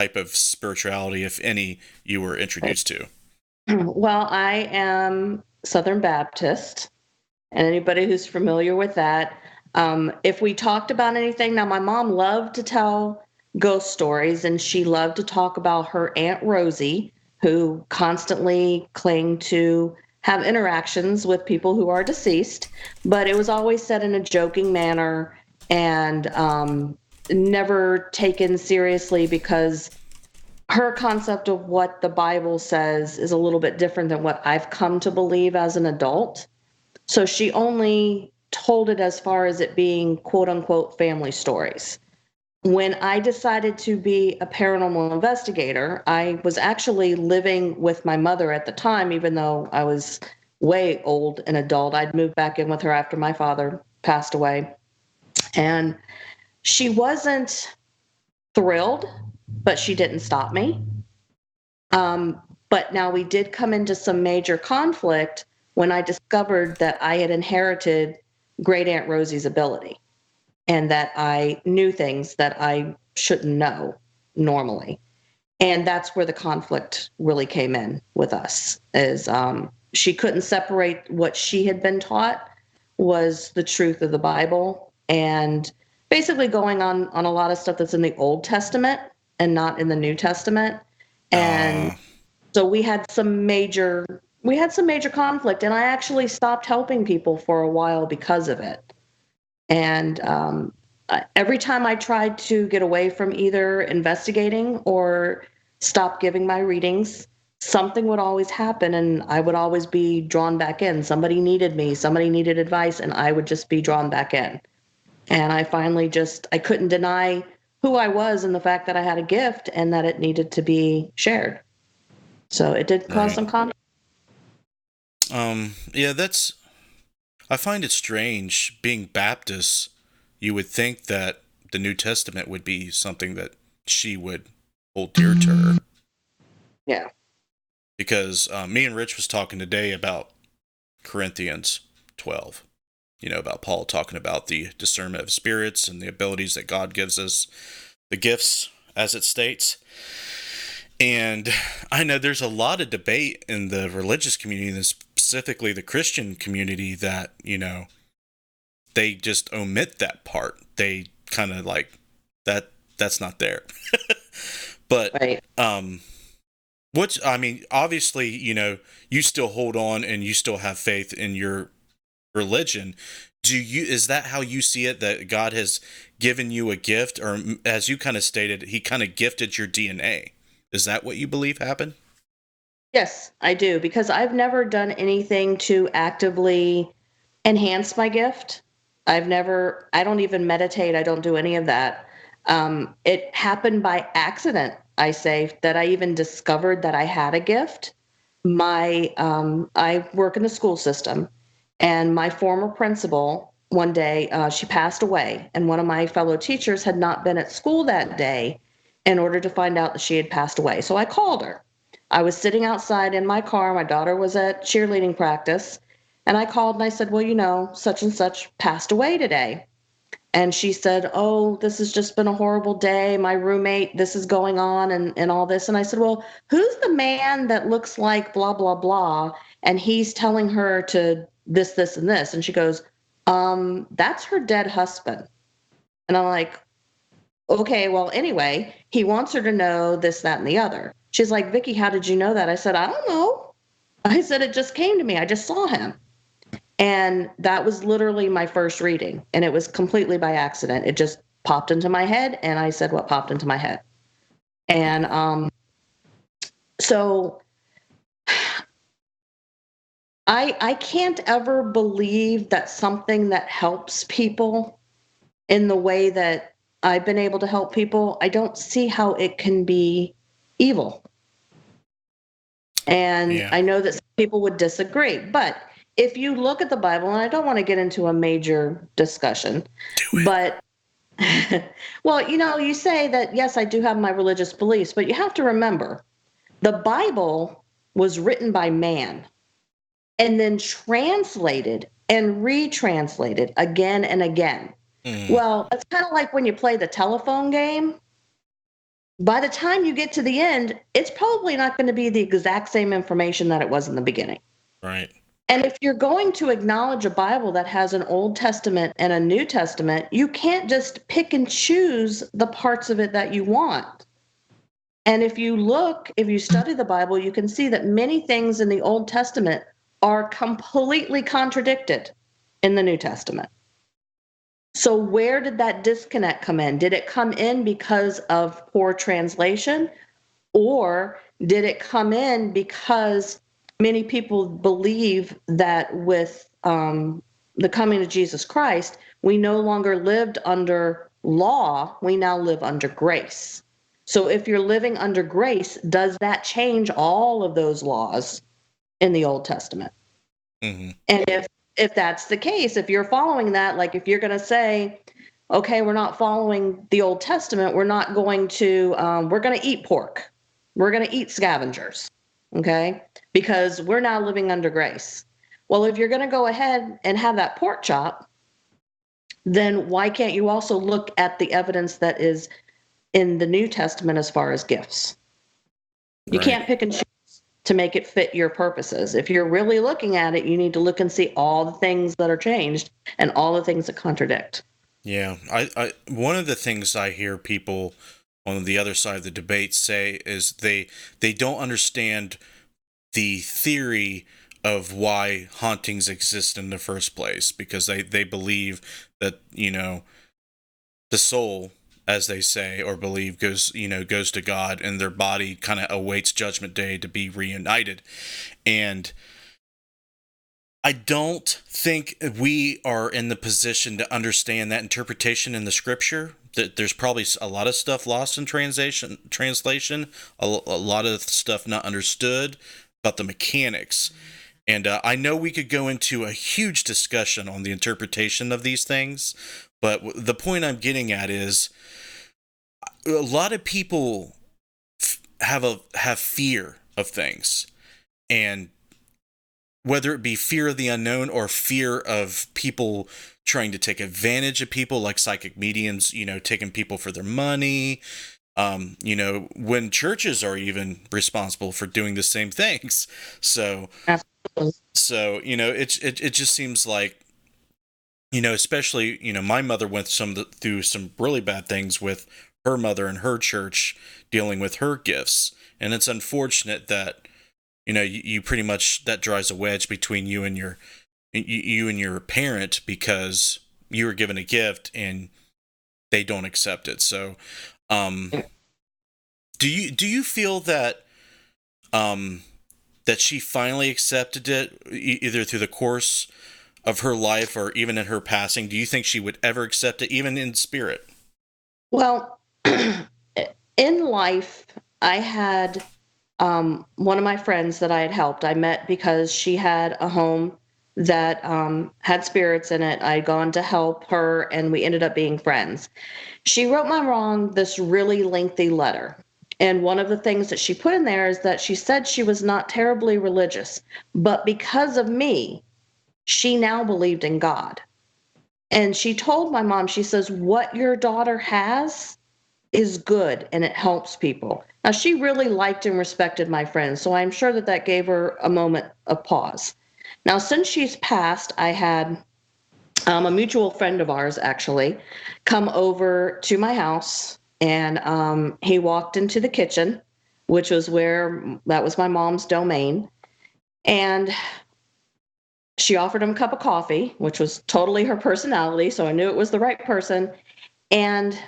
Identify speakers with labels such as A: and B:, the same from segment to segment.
A: type of spirituality, if any, you were introduced to?
B: Well, I am Southern Baptist, and anybody who's familiar with that, if we talked about anything, now my mom loved to tell ghost stories, and she loved to talk about her Aunt Rosie, who constantly claimed to have interactions with people who are deceased, but it was always said in a joking manner and never taken seriously because her concept of what the Bible says is a little bit different than what I've come to believe as an adult. So she only told it as far as it being quote unquote family stories. When I decided to be a paranormal investigator, I was actually living with my mother at the time, even though I was way old and adult. I'd moved back in with her after my father passed away. And she wasn't thrilled, but she didn't stop me. But now we did come into some major conflict when I discovered that I had inherited Great Aunt Rosie's ability and that I knew things that I shouldn't know normally. And that's where the conflict really came in with us is she couldn't separate what she had been taught was the truth of the Bible and basically going on a lot of stuff that's in the Old Testament and not in the New Testament. And
A: Uh,
B: so we had some major conflict, and I actually stopped helping people for a while because of it. And every time I tried to get away from either investigating or stop giving my readings, something would always happen, and I would always be drawn back in. Somebody needed me, somebody needed advice, and I would just be drawn back in. And I finally just I couldn't deny who I was and the fact that I had a gift and that it needed to be shared. So it did cause
A: right.
B: some conflict.
A: Yeah, I find it strange being Baptist. You would think that the New Testament would be something that she would hold dear to her,
B: Yeah.
A: because me and Rich was talking today about Corinthians 12. About Paul talking about the discernment of spirits and the abilities that God gives us, the gifts, as it states. And I know there's a lot of debate in the religious community, and specifically the Christian community, that, they just omit that part. They kind of like that's not there. But
B: Right.
A: which, I mean, obviously, you still hold on and you still have faith in your religion. Is that how you see it, that God has given you a gift, or as you kind of stated, he kind of gifted your DNA? Is that what you believe happened?
B: Yes, I do, because I've never done anything to actively enhance my gift. I don't even meditate. I don't do any of that. It happened by accident, I say, that I even discovered that I had a gift. I work in the school system, and my former principal, one day, she passed away, and one of my fellow teachers had not been at school that day in order to find out that she had passed away. So I called her. I was sitting outside in my car. My daughter was at cheerleading practice. And I called and I said, well, such and such passed away today. And she said, oh, this has just been a horrible day. My roommate, this is going on and all this. And I said, well, who's the man that looks like blah, blah, blah? And he's telling her to this, this, and this. And she goes, that's her dead husband. And I'm like, okay, well, anyway, he wants her to know this, that, and the other. She's like, Vickie, how did you know that? I said, I don't know. I said, it just came to me. I just saw him. And that was literally my first reading. And it was completely by accident. It just popped into my head. And I said what popped into my head. And so I can't ever believe that something that helps people in the way that I've been able to help people, I don't see how it can be evil. And
A: Yeah.
B: I know that some people would disagree, but if you look at the Bible, and I don't want to get into a major discussion,
A: Do it.
B: but well, you say that, yes, I do have my religious beliefs, but you have to remember the Bible was written by man and then translated and retranslated again and again.
A: Mm,
B: Well, it's kind of like when you play the telephone game. by the time you get to the end, it's probably not going to be the exact same information that it was in the beginning.
A: Right.
B: And if you're going to acknowledge a Bible that has an Old Testament and a New Testament, you can't just pick and choose the parts of it that you want. And if you study the Bible, you can see that many things in the Old Testament are completely contradicted in the New Testament. So where did that disconnect come in? Did it come in because of poor translation? Or did it come in because many people believe that with the coming of Jesus Christ, we no longer lived under law, we now live under grace. So if you're living under grace, does that change all of those laws in the Old Testament?
A: Mm-hmm.
B: And if that's the case, if you're following that, like if you're going to say, okay, we're not following the Old Testament, we're not going to, we're going to eat pork, we're going to eat scavengers, okay, because we're now living under grace. Well, if you're going to go ahead and have that pork chop, then why can't you also look at the evidence that is in the New Testament as far as gifts? You
A: Right.
B: can't pick and choose to make it fit your purposes. If you're really looking at it, you need to look and see all the things that are changed and all the things that contradict.
A: Yeah. I one of the things I hear people on the other side of the debate say is they don't understand the theory of why hauntings exist in the first place, because they believe that, the soul, as they say or believe, goes to God, and their body kind of awaits judgment day to be reunited. And I don't think we are in the position to understand that interpretation in the scripture. That there's probably a lot of stuff lost in translation, a lot of stuff not understood about the mechanics. And I know we could go into a huge discussion on the interpretation of these things, but the point I'm getting at is a lot of people have fear of things, and whether it be fear of the unknown or fear of people trying to take advantage of people, like psychic mediums, taking people for their money, when churches are even responsible for doing the same things. So,
B: Absolutely.
A: it just seems like, especially, my mother went through some really bad things with her mother and her church dealing with her gifts. And it's unfortunate that, you pretty much, that drives a wedge between you and your parent, because you were given a gift and they don't accept it. So, do you feel that, that she finally accepted it, either through the course of her life or even in her passing? Do you think she would ever accept it, even in spirit?
B: Well, in life, I had one of my friends that I had helped. I met because she had a home that had spirits in it. I'd gone to help her, and we ended up being friends. She wrote my mom this really lengthy letter. And one of the things that she put in there is that she said she was not terribly religious, but because of me, she now believed in God. And she told my mom, she says, what your daughter has is good and it helps people. Now, she really liked and respected my friend, so I'm sure that that gave her a moment of pause. Now, since she's passed, I had a mutual friend of ours actually come over to my house, and he walked into the kitchen, which was that was my mom's domain. And she offered him a cup of coffee, which was totally her personality, so I knew it was the right person. And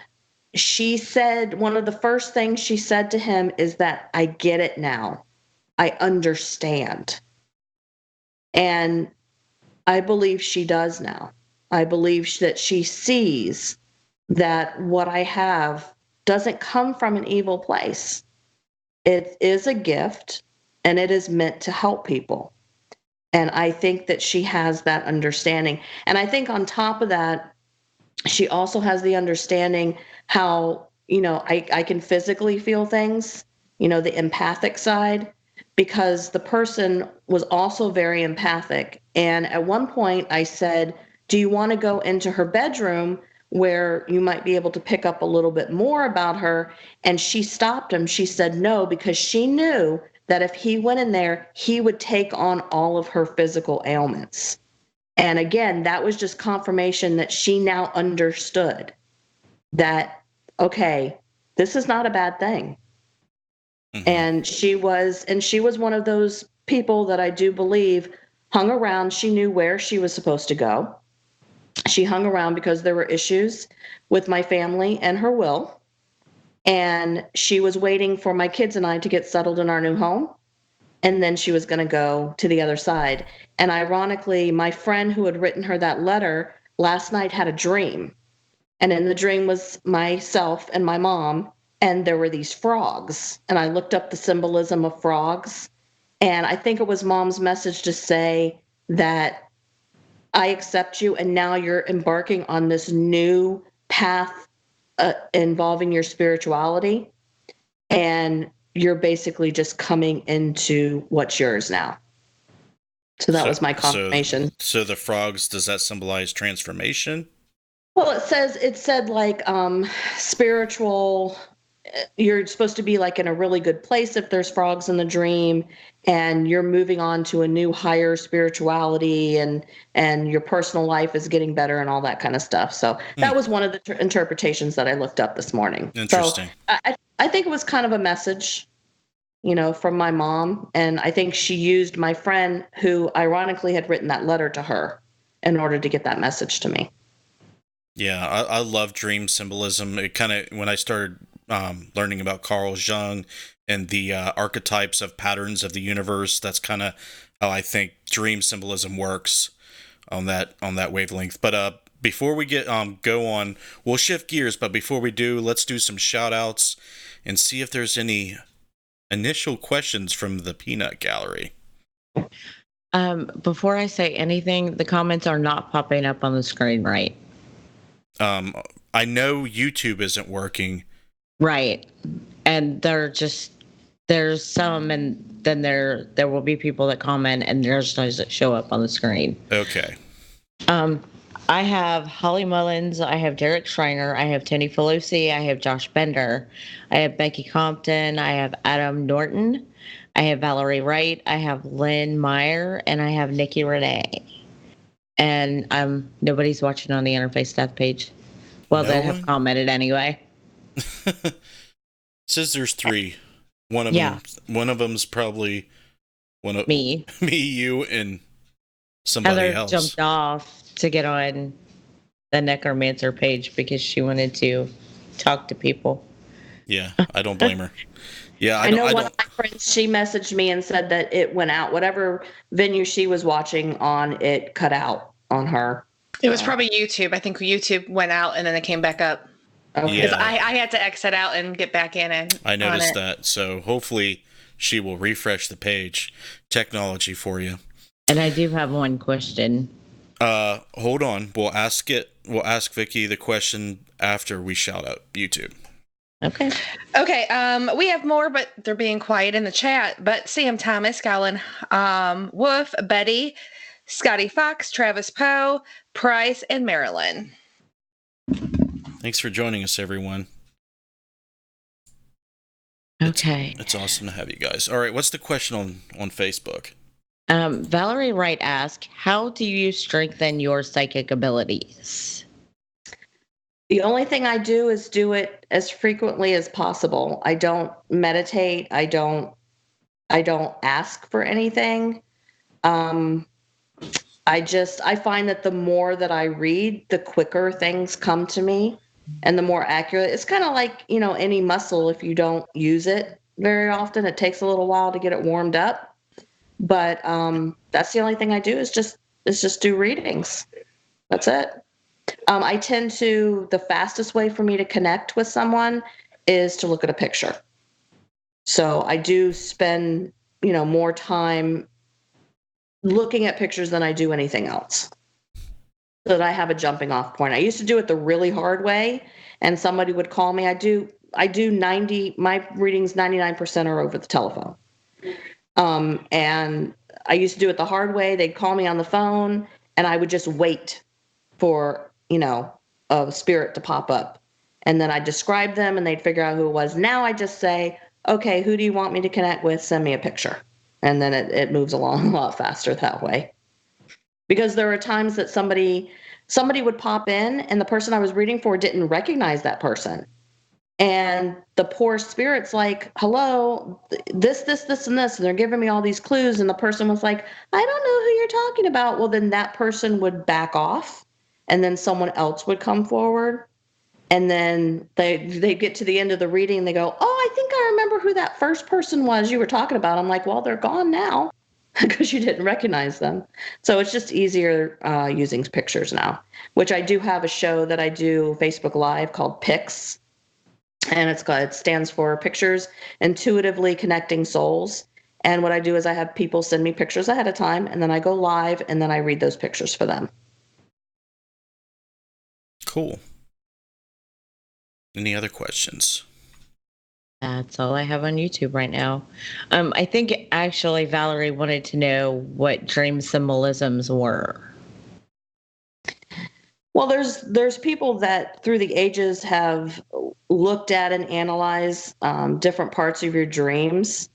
B: she said, one of the first things she said to him is that, I get it now. I understand. And I believe she does now. I believe that she sees that what I have doesn't come from an evil place. It is a gift and it is meant to help people. And I think that she has that understanding. And I think on top of that, she also has the understanding how, I can physically feel things, the empathic side, because the person was also very empathic. And at one point I said, do you want to go into her bedroom where you might be able to pick up a little bit more about her. And she stopped him. She said no, because she knew that if he went in there, he would take on all of her physical ailments. And again, that was just confirmation that she now understood that, okay, this is not a bad thing. Mm-hmm. And she was one of those people that I do believe hung around. She knew where she was supposed to go. She hung around because there were issues with my family and her will. And she was waiting for my kids and I to get settled in our new home. And then she was going to go to the other side. And ironically, my friend who had written her that letter last night had a dream. And in the dream was myself and my mom, and there were these frogs. And I looked up the symbolism of frogs. And I think it was mom's message to say that I accept you, and now you're embarking on this new path involving your spirituality. And you're basically just coming into what's yours now. So that was my confirmation.
A: So the frogs, does that symbolize transformation?
B: Well, it said like spiritual, you're supposed to be like in a really good place if there's frogs in the dream, and you're moving on to a new higher spirituality, and your personal life is getting better and all that kind of stuff. So that was one of the interpretations that I looked up this morning.
A: Interesting.
B: So I think it was kind of a message, from my mom. And I think she used my friend, who ironically had written that letter to her, in order to get that message to me.
A: Yeah, I love dream symbolism. It kind of, when I started learning about Carl Jung and the archetypes of patterns of the universe, that's kind of how I think dream symbolism works on that wavelength. But before we go on, we'll shift gears. But before we do, let's do some shout outs and see if there's any initial questions from the Peanut Gallery.
C: Before I say anything, the comments are not popping up on the screen, right?
A: I know YouTube isn't working.
C: Right. And there's some, and then there will be people that comment and theirs doesn't show up on the screen.
A: Okay.
C: I have Holly Mullins, I have Derek Schreiner, I have Tony Pelosi, I have Josh Bender, I have Becky Compton, I have Adam Norton, I have Valerie Wright, I have Lynn Meyer, and I have Nikki Renee. And nobody's watching on the Interface Death page. Well, they have commented anyway.
A: It says there's 3. One of them's probably
C: me,
A: you, and somebody else.
C: Jumped off to get on the Necromancer page because she wanted to talk to people.
A: Yeah, I don't blame her. Yeah,
B: I know one of my friends, she messaged me and said that it went out. Whatever venue she was watching on, it cut out on her.
D: It was probably YouTube. I think YouTube went out and then it came back up.
B: Okay.
A: Yeah.
D: I had to exit out and get back in. And
A: I noticed that. So hopefully she will refresh the page. Technology for you.
C: And I do have one question.
A: Hold on. We'll ask Vickie the question after we shout out YouTube.
C: Okay.
D: We have more, but they're being quiet in the chat. But Sam Thomas, Gowan, Wolf, Betty, Scotty Fox, Travis Poe, Price, and Marilyn.
A: Thanks for joining us, everyone.
C: Okay.
A: It's awesome to have you guys. All right, what's the question on Facebook?
C: Valerie Wright asked, how do you strengthen your psychic abilities?
B: The only thing I do is do it as frequently as possible. I don't meditate. I don't ask for anything. I find that the more that I read, the quicker things come to me and the more accurate. It's kind of like, any muscle. If you don't use it very often, it takes a little while to get it warmed up. But that's the only thing I do is just do readings. That's it. I tend to, the fastest way for me to connect with someone is to look at a picture. So I do spend, more time looking at pictures than I do anything else, so that I have a jumping off point. I used to do it the really hard way, and somebody would call me. My readings 99% are over the telephone. And I used to do it the hard way. They'd call me on the phone and I would just wait for, a spirit to pop up. And then I describe them and they'd figure out who it was. Now I just say, okay, who do you want me to connect with? Send me a picture. And then it moves along a lot faster that way. Because there are times that somebody would pop in and the person I was reading for didn't recognize that person. And the poor spirit's like, hello, this, and this. And they're giving me all these clues. And the person was like, I don't know who you're talking about. Well, then that person would back off and then someone else would come forward. And then they get to the end of the reading and they go, oh, I think I remember who that first person was you were talking about. I'm like, well, they're gone now because you didn't recognize them. So it's just easier using pictures now, which I do have a show that I do Facebook Live called Pics. And it stands for Pictures Intuitively Connecting Souls. And what I do is I have people send me pictures ahead of time, and then I go live, and then I read those pictures for them.
A: Cool. Any other questions?
C: That's all I have on YouTube right now. I think actually Valerie wanted to know what dream symbolisms were.
B: Well, there's people that through the ages have looked at and analyzed different parts of your dreams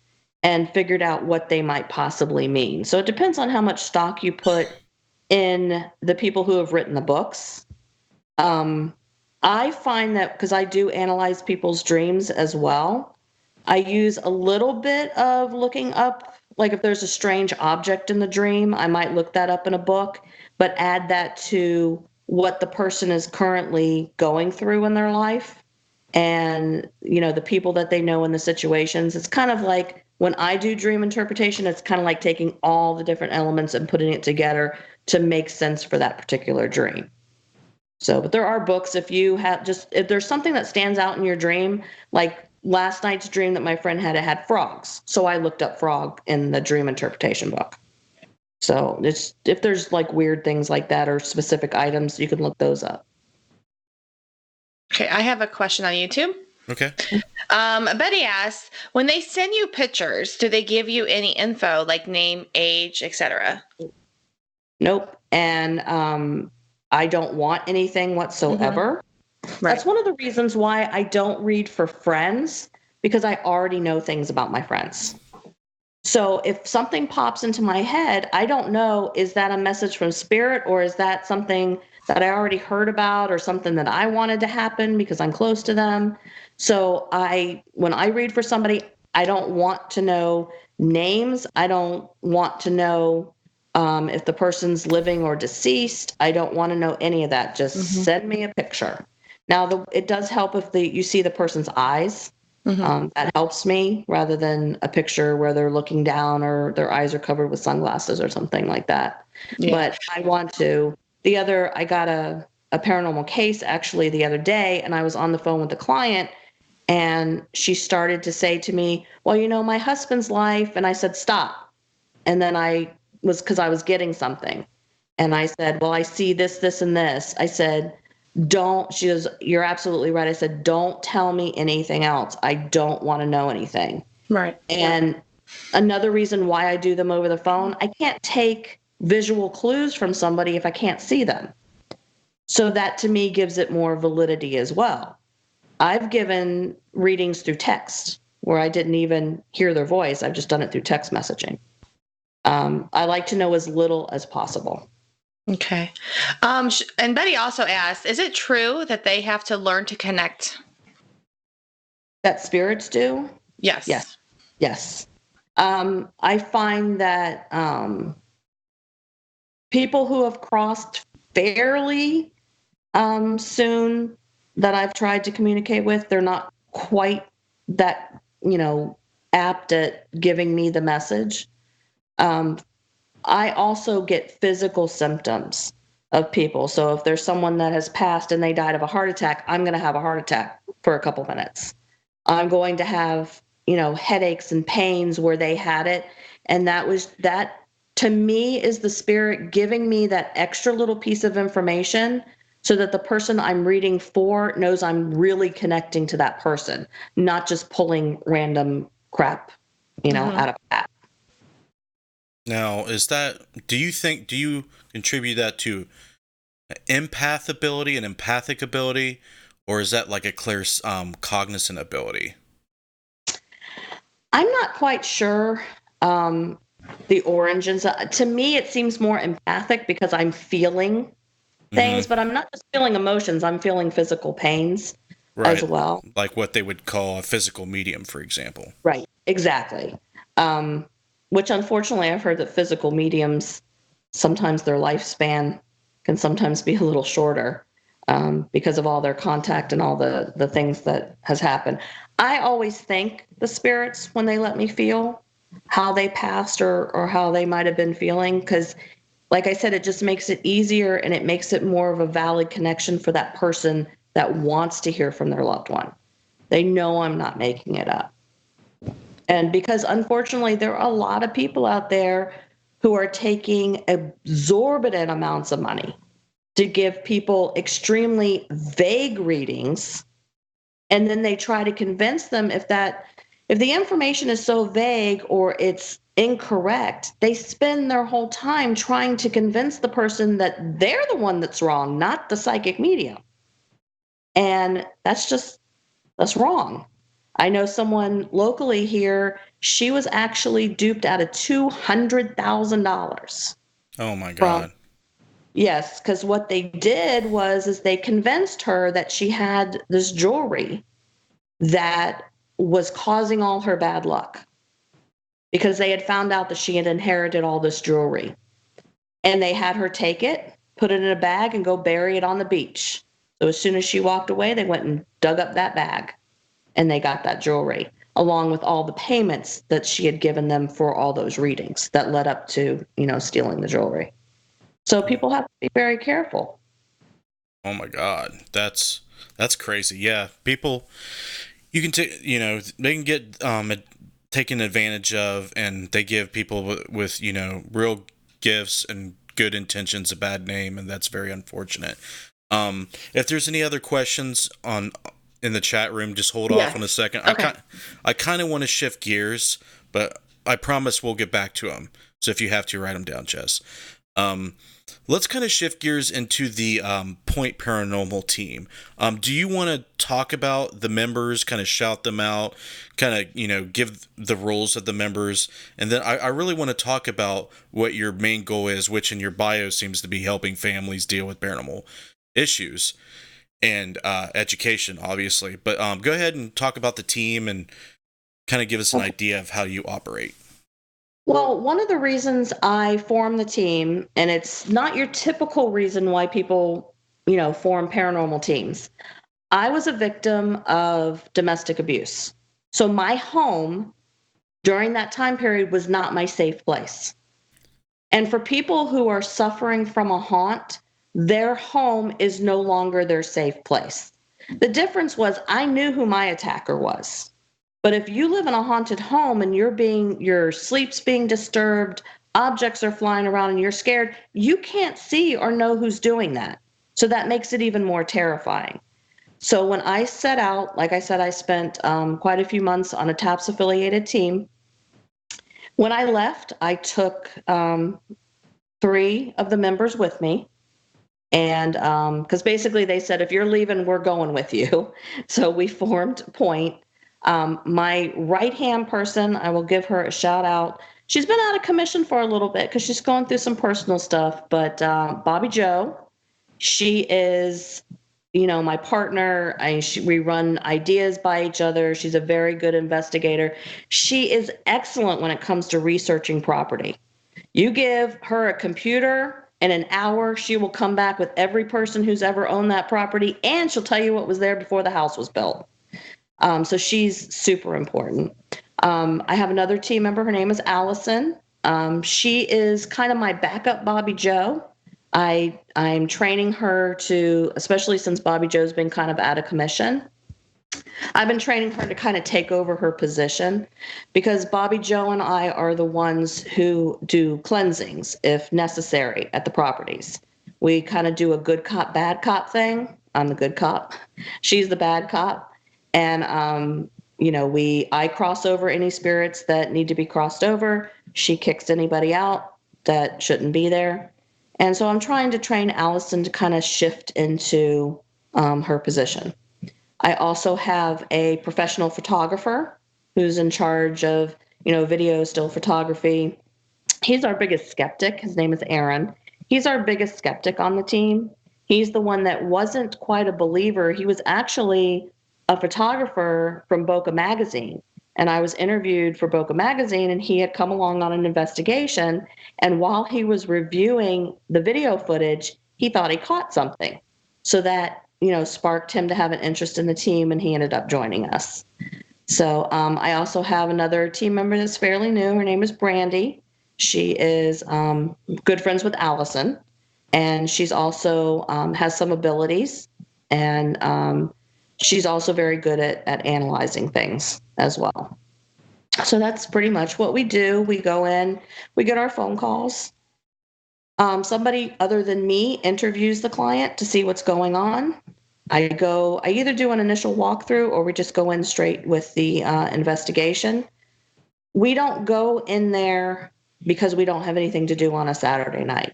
B: and figured out what they might possibly mean. So it depends on how much stock you put in the people who have written the books. I find that because I do analyze people's dreams as well, I use a little bit of looking up, like if there's a strange object in the dream, I might look that up in a book, but add that to what the person is currently going through in their life and, the people that they know in the situations. It's kind of like when I do dream interpretation, it's kind of like taking all the different elements and putting it together to make sense for that particular dream. So, but there are books if there's something that stands out in your dream, like last night's dream that my friend had frogs. So I looked up frog in the dream interpretation book. So if there's like weird things like that or specific items, you can look those up.
D: Okay, I have a question on YouTube.
A: Okay.
D: Betty asks, when they send you pictures, do they give you any info like name, age, etc.?
B: Nope. And I don't want anything whatsoever. Mm-hmm. Right. That's one of the reasons why I don't read for friends, because I already know things about my friends. So if something pops into my head, I don't know, is that a message from spirit or is that something that I already heard about or something that I wanted to happen because I'm close to them? So when I read for somebody, I don't want to know names. I don't want to know if the person's living or deceased. I don't want to know any of that. Just send me a picture. Now, it does help if you see the person's eyes. That helps me rather than a picture where they're looking down or their eyes are covered with sunglasses or something like that. Yeah. But I got a paranormal case actually the other day, and I was on the phone with the client and she started to say to me, well, my husband's life. And I said, stop. And then because I was getting something. And I said, well, I see this, this, and this. I said, she goes, you're absolutely right. I said, don't tell me anything else. I don't want to know anything.
D: Right.
B: And another reason why I do them over the phone, I can't take visual clues from somebody if I can't see them. So that to me gives it more validity as well. I've given readings through text where I didn't even hear their voice. I've just done it through text messaging. I like to know as little as possible.
D: Okay. And Betty also asked, is it true that they have to learn to connect?
B: That spirits do?
D: Yes.
B: Yes. I find that people who have crossed fairly soon that I've tried to communicate with, they're not quite that, apt at giving me the message. I also get physical symptoms of people. So if there's someone that has passed and they died of a heart attack, I'm going to have a heart attack for a couple minutes. I'm going to have, headaches and pains where they had it. And that to me is the spirit giving me that extra little piece of information so that the person I'm reading for knows I'm really connecting to that person, not just pulling random crap, out of a hat.
A: Now, do you contribute that to empath ability and empathic ability, or is that like a clear cognizant ability?
B: I'm not quite sure the origins. To me, it seems more empathic because I'm feeling
A: Hmm.
B: things, but I'm not just feeling emotions, I'm feeling physical pains as
A: Right.
B: well.
A: Like what they would call a physical medium, for example.
B: Right, exactly. Um, which unfortunately, I've heard that physical mediums, sometimes their lifespan can sometimes be a little shorter because of all their contact and all the things that has happened. I always thank the spirits when they let me feel how they passed or how they might have been feeling because like I said, it just makes it easier and it makes it more of a valid connection for that person that wants to hear from their loved one. They know I'm not making it up. And because unfortunately, there are a lot of people out there who are taking exorbitant amounts of money to give people extremely vague readings. And then they try to convince them if the information is so vague or it's incorrect, they spend their whole time trying to convince the person that they're the one that's wrong, not the psychic medium. And that's wrong. I know someone locally here, she was actually duped out of $200,000
A: Oh my
B: from,
A: God.
B: yes, because what they did is they convinced her that she had this jewelry that was causing all her bad luck because they had found out that she had inherited all this jewelry. And they had her take it, put it in a bag, and go bury it on the beach. So as soon as she walked away, they went and dug up that bag and they got that jewelry along with all the payments that she had given them for all those readings that led up to, stealing the jewelry. So people have to be very careful.
A: Oh my God. That's crazy. Yeah. People, you can take, they can get taken advantage of, and they give people with real gifts and good intentions a bad name, and that's very unfortunate. If there's any other questions on in the chat room, just hold off on a
D: Yes.
A: second.
D: Okay.
A: I kind of want to shift gears, but I promise we'll get back to them. So if you have to, write them down, Jess. Um, let's kind of shift gears into the Point Paranormal team. Do you want to talk about the members, kind of shout them out, kind of, give the roles of the members? And then I really want to talk about what your main goal is, which in your bio seems to be helping families deal with paranormal issues and education, obviously. But go ahead and talk about the team and kind of give us an idea of how you operate.
B: Well, one of the reasons I formed the team, and it's not your typical reason why people, form paranormal teams. I was a victim of domestic abuse. So my home during that time period was not my safe place. And for people who are suffering from a haunt, their home is no longer their safe place. The difference was I knew who my attacker was. But if you live in a haunted home and your sleep's being disturbed, objects are flying around and you're scared, you can't see or know who's doing that. So that makes it even more terrifying. So when I set out, like I said, I spent quite a few months on a TAPS affiliated team. When I left, I took 3 of the members with me. And because basically they said, if you're leaving, we're going with you. So we formed Point. My right hand person, I will give her a shout out. She's been out of commission for a little bit because she's going through some personal stuff. But Bobby Joe, she is, my partner. We run ideas by each other. She's a very good investigator. She is excellent when it comes to researching property. You give her a computer in an hour, she will come back with every person who's ever owned that property, and she'll tell you what was there before the house was built. So she's super important. I have another team member. Her name is Allison. She is kind of my backup Bobby Joe. I'm training her to, especially since Bobby Joe's been kind of out of commission, I've been training her to kind of take over her position because Bobby Joe and I are the ones who do cleansings if necessary at the properties. We kind of do a good cop, bad cop thing. I'm the good cop. She's the bad cop. And I cross over any spirits that need to be crossed over. She kicks anybody out that shouldn't be there. And so I'm trying to train Allison to kind of shift into her position. I also have a professional photographer who's in charge of, video, still photography. He's our biggest skeptic. His name is Aaron. He's our biggest skeptic on the team. He's the one that wasn't quite a believer. He was actually a photographer from Boca Magazine. And I was interviewed for Boca Magazine, and he had come along on an investigation. And while he was reviewing the video footage, he thought he caught something. So that, sparked him to have an interest in the team, and he ended up joining us. So I also have another team member that's fairly new. Her name is Brandy. She is good friends with Allison, and she's also has some abilities, and she's also very good at analyzing things as well. So that's pretty much what we do. We go in, we get our phone calls. Somebody other than me interviews the client to see what's going on. I either do an initial walkthrough or we just go in straight with the investigation. We don't go in there because we don't have anything to do on a Saturday night.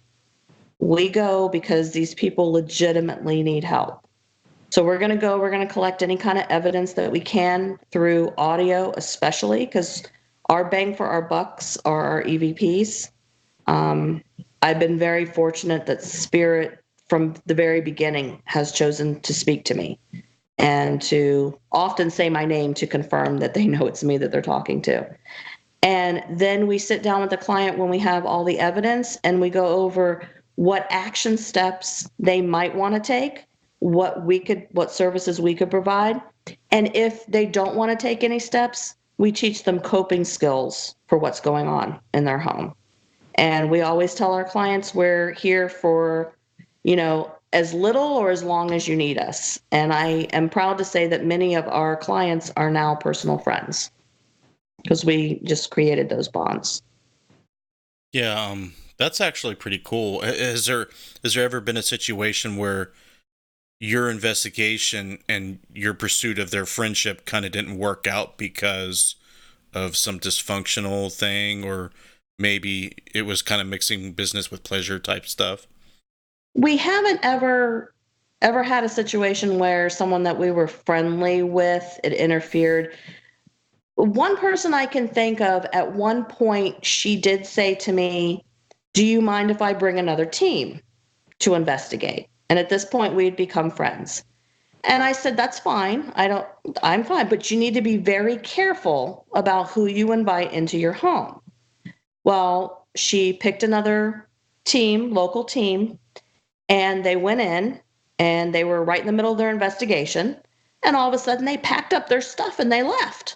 B: We go because these people legitimately need help. So we're going to collect any kind of evidence that we can through audio, especially because our bang for our bucks are our EVPs. I've been very fortunate that Spirit from the very beginning has chosen to speak to me and to often say my name to confirm that they know it's me that they're talking to. And then we sit down with the client when we have all the evidence, and we go over what action steps they might want to take, what services we could provide. And if they don't want to take any steps, we teach them coping skills for what's going on in their home. And we always tell our clients we're here for, as little or as long as you need us. And I am proud to say that many of our clients are now personal friends because we just created those bonds.
A: Yeah, that's actually pretty cool. Has there ever been a situation where your investigation and your pursuit of their friendship kind of didn't work out because of some dysfunctional thing, or maybe it was kind of mixing business with pleasure type stuff?
B: We haven't ever had a situation where someone that we were friendly with, it interfered. One person I can think of, at one point, she did say to me, "Do you mind if I bring another team to investigate?" And at this point, we had become friends. And I said, "That's fine. I'm fine, but you need to be very careful about who you invite into your home." Well, she picked another team, local team, and they went in, and they were right in the middle of their investigation. And all of a sudden, they packed up their stuff and they left.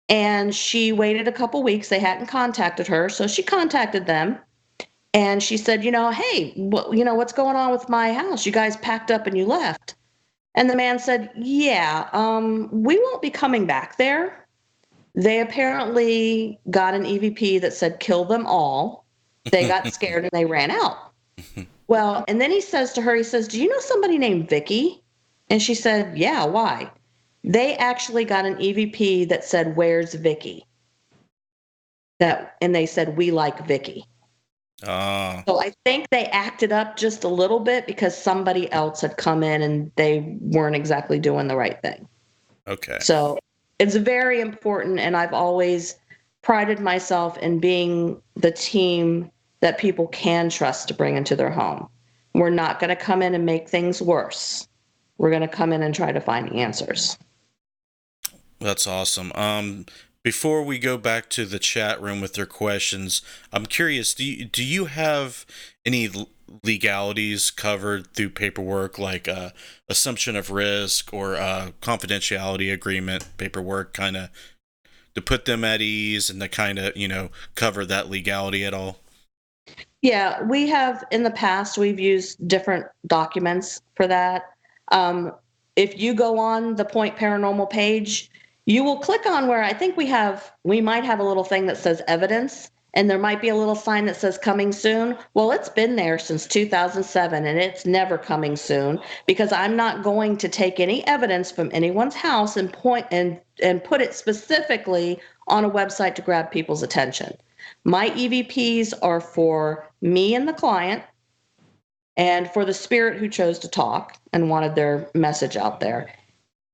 B: And she waited a couple weeks. They hadn't contacted her. So she contacted them. And she said, "Hey, what's going on with my house? You guys packed up and you left." And the man said, "Yeah, we won't be coming back there. They apparently got an EVP that said kill them all. They got scared and they ran out." Well, and then he says to her, "Do you know somebody named Vickie?" And she said, "Yeah, why?" They actually got an EVP that said, "Where's Vickie?" And they said, "We like Vickie." So I think they acted up just a little bit because somebody else had come in and they weren't exactly doing the right thing.
A: Okay.
B: So it's very important, and I've always prided myself in being the team that people can trust to bring into their home. We're not going to come in and make things worse. We're going to come in and try to find answers.
A: That's awesome. Before we go back to the chat room with their questions, I'm curious, do you have any legalities covered through paperwork, like assumption of risk or confidentiality agreement paperwork, kind of to put them at ease and to kind of, cover that legality at all?
B: Yeah, we have in the past, we've used different documents for that. If you go on the Point Paranormal page, you will click on where I think we might have a little thing that says evidence, and there might be a little sign that says coming soon. Well, it's been there since 2007, and it's never coming soon, because I'm not going to take any evidence from anyone's house and put it specifically on a website to grab people's attention. My EVPs are for me and the client. And for the spirit who chose to talk and wanted their message out there,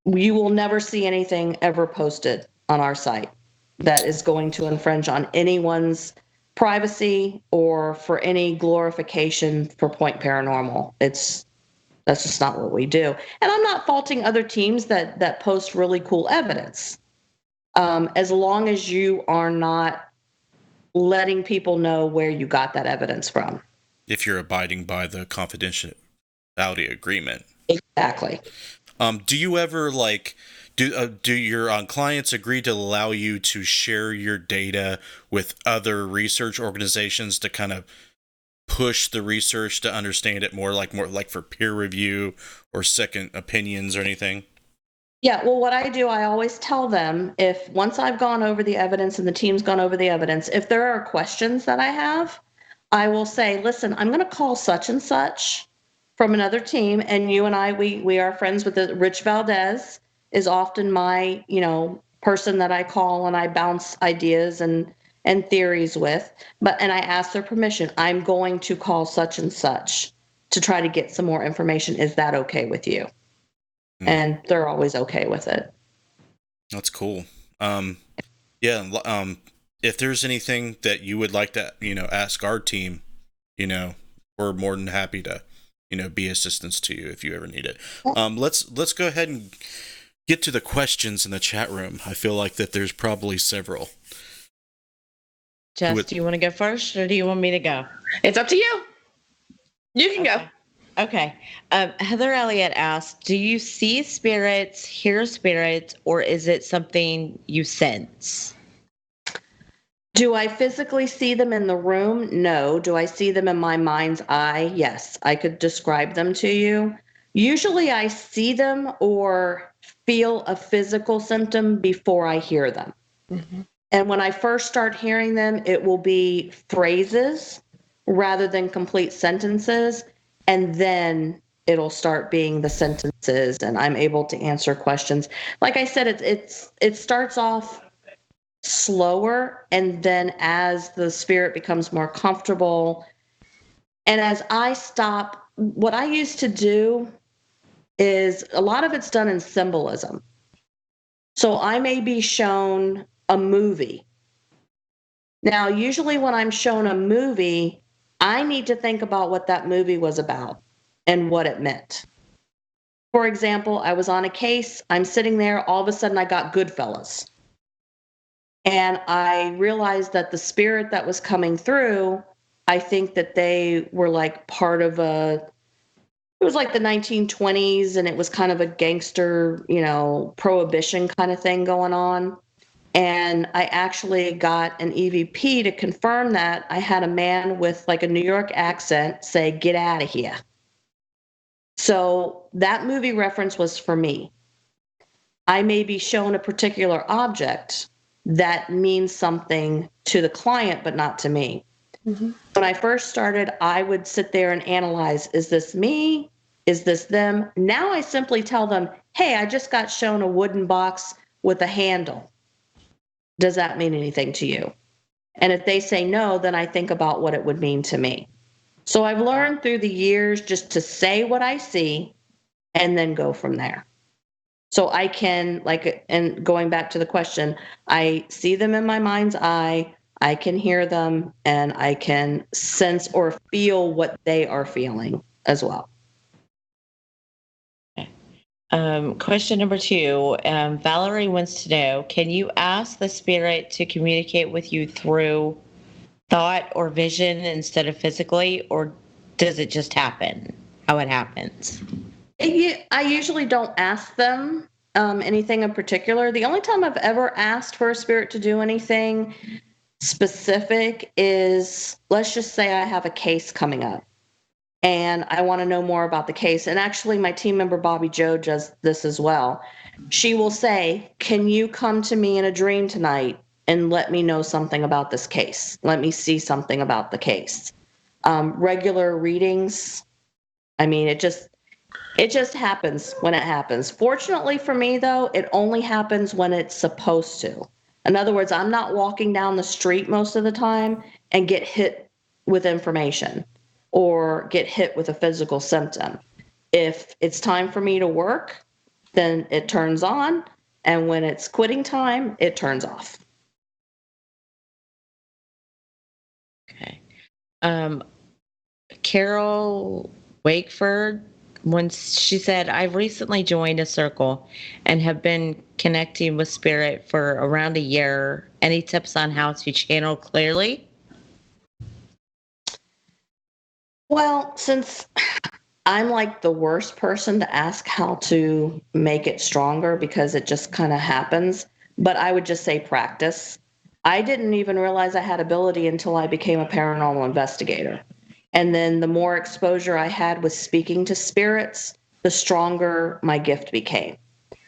B: you will never see anything ever posted on our site that is going to infringe on anyone's privacy or for any glorification for Point Paranormal. That's just not what we do. And I'm not faulting other teams that post really cool evidence. As long as you are not letting people know where you got that evidence from.
A: If you're abiding by the confidentiality agreement.
B: Exactly.
A: Do you ever do your clients agree to allow you to share your data with other research organizations to kind of push the research to understand it more like for peer review or second opinions or anything?
B: Yeah, well, what I do, I always tell them, if once I've gone over the evidence and the team's gone over the evidence, if there are questions that I have, I will say, listen, I'm going to call such and such from another team, and you and I, we are friends with Rich Valdez is often my, person that I call and I bounce ideas and theories with, and I ask their permission. I'm going to call such and such to try to get some more information. Is that okay with you? And they're always okay with it.
A: That's cool. If there's anything that you would like to, ask our team, we're more than happy to, be assistance to you if you ever need it. Let's go ahead and get to the questions in the chat room. I feel like that there's probably several.
C: Jess, do you want to go first or do you want me to go?
D: It's up to you. You can go.
C: Okay. Heather Elliott asked, do you see spirits, hear spirits, or is it something you sense?
B: Do I physically see them in the room? No. Do I see them in my mind's eye? Yes. I could describe them to you. Usually I see them or feel a physical symptom before I hear them. Mm-hmm. And when I first start hearing them, it will be phrases rather than complete sentences. And then it'll start being the sentences and I'm able to answer questions. Like I said, it starts off slower, and then as the spirit becomes more comfortable and as I stop, what I used to do is a lot of it's done in symbolism. So I may be shown a movie. Now, usually when I'm shown a movie, I need to think about what that movie was about and what it meant. For example, I was on a case, I'm sitting there, all of a sudden I got Goodfellas. And I realized that the spirit that was coming through, I think that they were like part of it was like the 1920s and it was kind of a gangster, prohibition kind of thing going on. And I actually got an EVP to confirm that. I had a man with like a New York accent say, "Get out of here." So that movie reference was for me. I may be shown a particular object that means something to the client, but not to me. Mm-hmm. When I first started, I would sit there and analyze, is this me? Is this them? Now I simply tell them, hey, I just got shown a wooden box with a handle. Does that mean anything to you? And if they say no, then I think about what it would mean to me. So I've learned through the years just to say what I see and then go from there. So I can, and going back to the question, I see them in my mind's eye, I can hear them, and I can sense or feel what they are feeling as well.
C: Question number 2, Valerie wants to know, can you ask the spirit to communicate with you through thought or vision instead of physically, or does it just happen, how it happens?
B: I usually don't ask them anything in particular. The only time I've ever asked for a spirit to do anything specific is, let's just say I have a case coming up and I want to know more about the case. And actually my team member, Bobby Joe, does this as well. She will say, can you come to me in a dream tonight and let me know something about this case? Let me see something about the case. Regular readings, I mean, it just happens when it happens. Fortunately for me, though, it only happens when it's supposed to. In other words, I'm not walking down the street most of the time and get hit with information. or get hit with a physical symptom. If it's time for me to work, then it turns on. And when it's quitting time, it turns off.
C: Okay. Carol Wakeford, once she said, I've recently joined a circle and have been connecting with spirit for around a year. Any tips on how to channel clearly?
B: Well, since I'm like the worst person to ask how to make it stronger because it just kind of happens, but I would just say practice. I didn't even realize I had ability until I became a paranormal investigator. And then the more exposure I had with speaking to spirits, the stronger my gift became.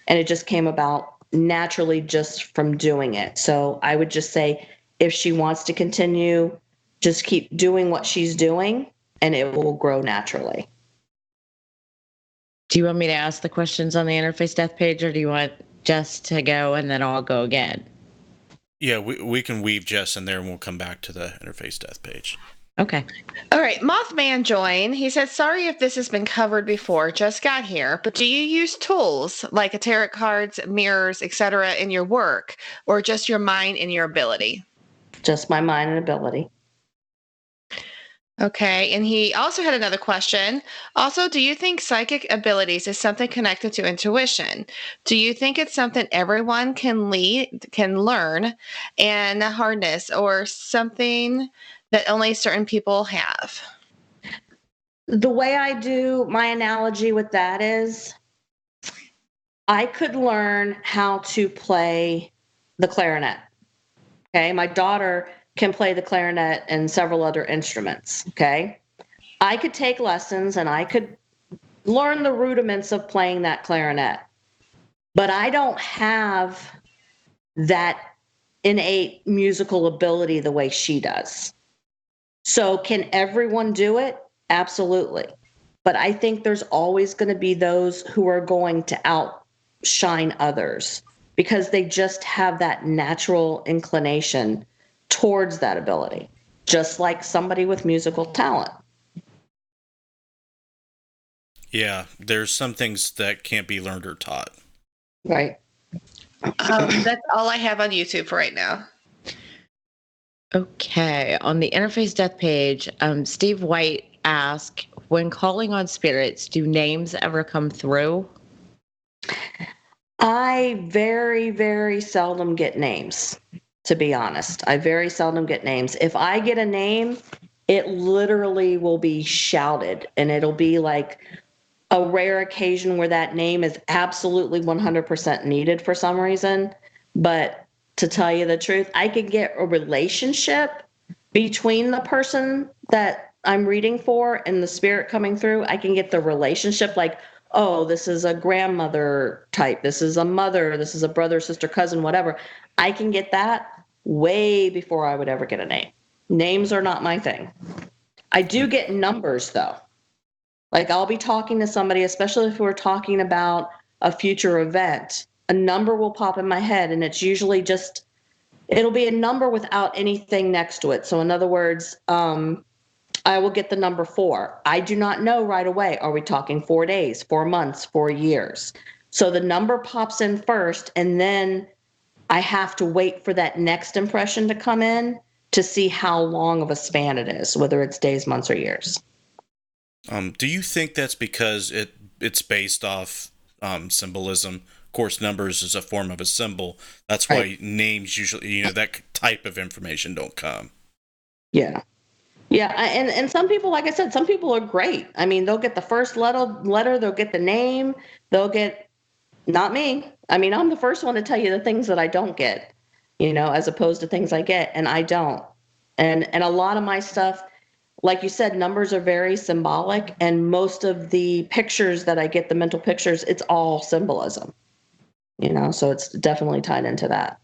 B: And it just came about naturally just from doing it. So I would just say if she wants to continue, just keep doing what she's doing and it will grow naturally.
C: Do you want me to ask the questions on the interface death page, or do you want Jess to go and then I'll go again?
A: Yeah, we can weave Jess in there and we'll come back to the interface death page.
C: Okay.
D: All right, Mothman joined. He said, sorry if this has been covered before, just got here, but do you use tools like tarot cards, mirrors, etc. in your work, or just your mind and your ability?
B: Just my mind and ability.
D: Okay, and he also had another question. Also, do you think psychic abilities is something connected to intuition? Do you think it's something everyone can learn and harness, or something that only certain people have?
B: The way I do my analogy with that is I could learn how to play the clarinet. Okay. My daughter can play the clarinet and several other instruments. Okay. I could take lessons and I could learn the rudiments of playing that clarinet, but I don't have that innate musical ability the way she does. So, can everyone do it? Absolutely. But I think there's always going to be those who are going to outshine others because they just have that natural inclination towards that ability, just like somebody with musical talent.
A: Yeah, there's some things that can't be learned or taught.
B: Right.
D: That's all I have on YouTube for right now.
C: Okay. On the interface death page, Steve White asked, when calling on spirits, do names ever come through?
B: I very, very seldom get names, to be honest. I very seldom get names. If I get a name, it literally will be shouted and it'll be like a rare occasion where that name is absolutely 100% needed for some reason. But to tell you the truth, I could get a relationship between the person that I'm reading for and the spirit coming through. I can get the relationship like, oh, this is a grandmother type. This is a mother. This is a brother, sister, cousin, whatever. I can get that way before I would ever get a name. Names are not my thing. I do get numbers though. Like I'll be talking to somebody, especially if we're talking about a future event, a number will pop in my head and it's usually just, it'll be a number without anything next to it. So in other words, I will get the number 4. I do not know right away. Are we talking 4 days, 4 months, 4 years? So the number pops in first and then I have to wait for that next impression to come in to see how long of a span it is, whether it's days, months, or years.
A: Do you think that's because it's based off symbolism? Of course, numbers is a form of a symbol. That's why
B: Right.
A: names usually, that type of information don't come.
B: Yeah. Yeah, and some people, like I said, some people are great. I mean, they'll get the first letter, they'll get the name, they'll get, not me. I mean, I'm the first one to tell you the things that I don't get, as opposed to things I get, and I don't. And a lot of my stuff, like you said, numbers are very symbolic, and most of the pictures that I get, the mental pictures, it's all symbolism, so it's definitely tied into that.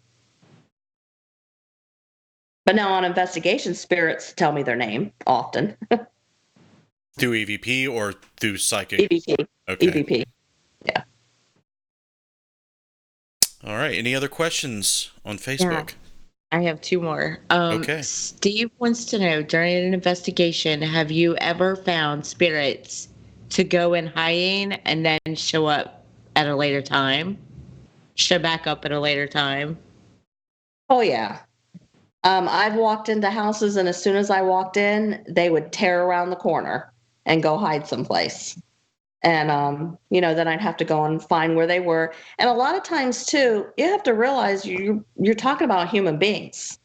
B: But now on investigation, spirits tell me their name often.
A: Through EVP or through psychic?
B: EVP.
A: Okay.
B: EVP. Yeah.
A: All right. Any other questions on Facebook?
C: I have two more.
A: Okay.
C: Steve wants to know, during an investigation, have you ever found spirits to go in hiding and then show up at a later time? Show back up at a later time?
B: Oh yeah. I've walked into houses, and as soon as I walked in, they would tear around the corner and go hide someplace. And then I'd have to go and find where they were. And a lot of times too, you have to realize you're talking about human beings.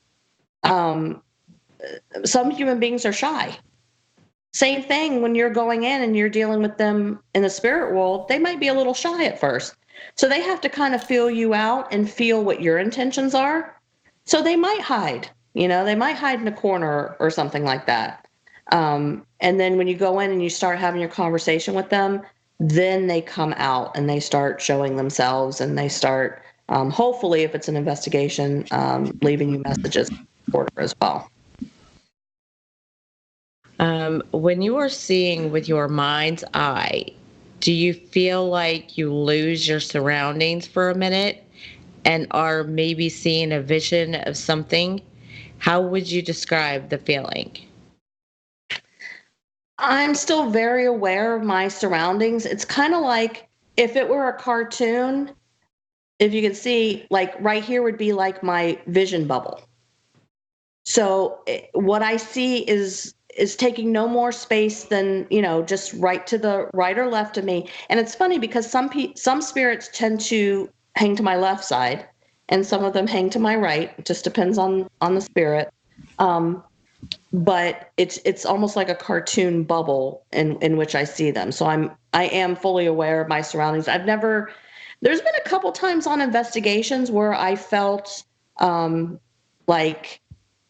B: Um, some human beings are shy. Same thing when you're going in and you're dealing with them in the spirit world, they might be a little shy at first. So they have to kind of feel you out and feel what your intentions are. So they might hide, they might hide in a corner or something like that. And then when you go in and you start having your conversation with them, then they come out and they start showing themselves, and they start, hopefully, if it's an investigation, leaving you messages as well.
C: When you are seeing with your mind's eye, do you feel like you lose your surroundings for a minute and are maybe seeing a vision of something? How would you describe the feeling?
B: I'm still very aware of my surroundings. It's kind of like if it were a cartoon, if you could see, like right here would be like my vision bubble. So what I see is taking no more space than, just right to the right or left of me. And it's funny because some spirits tend to hang to my left side, and some of them hang to my right. It just depends on the spirit. But it's almost like a cartoon bubble in which I see them. So I am fully aware of my surroundings. There's been a couple times on investigations where I felt like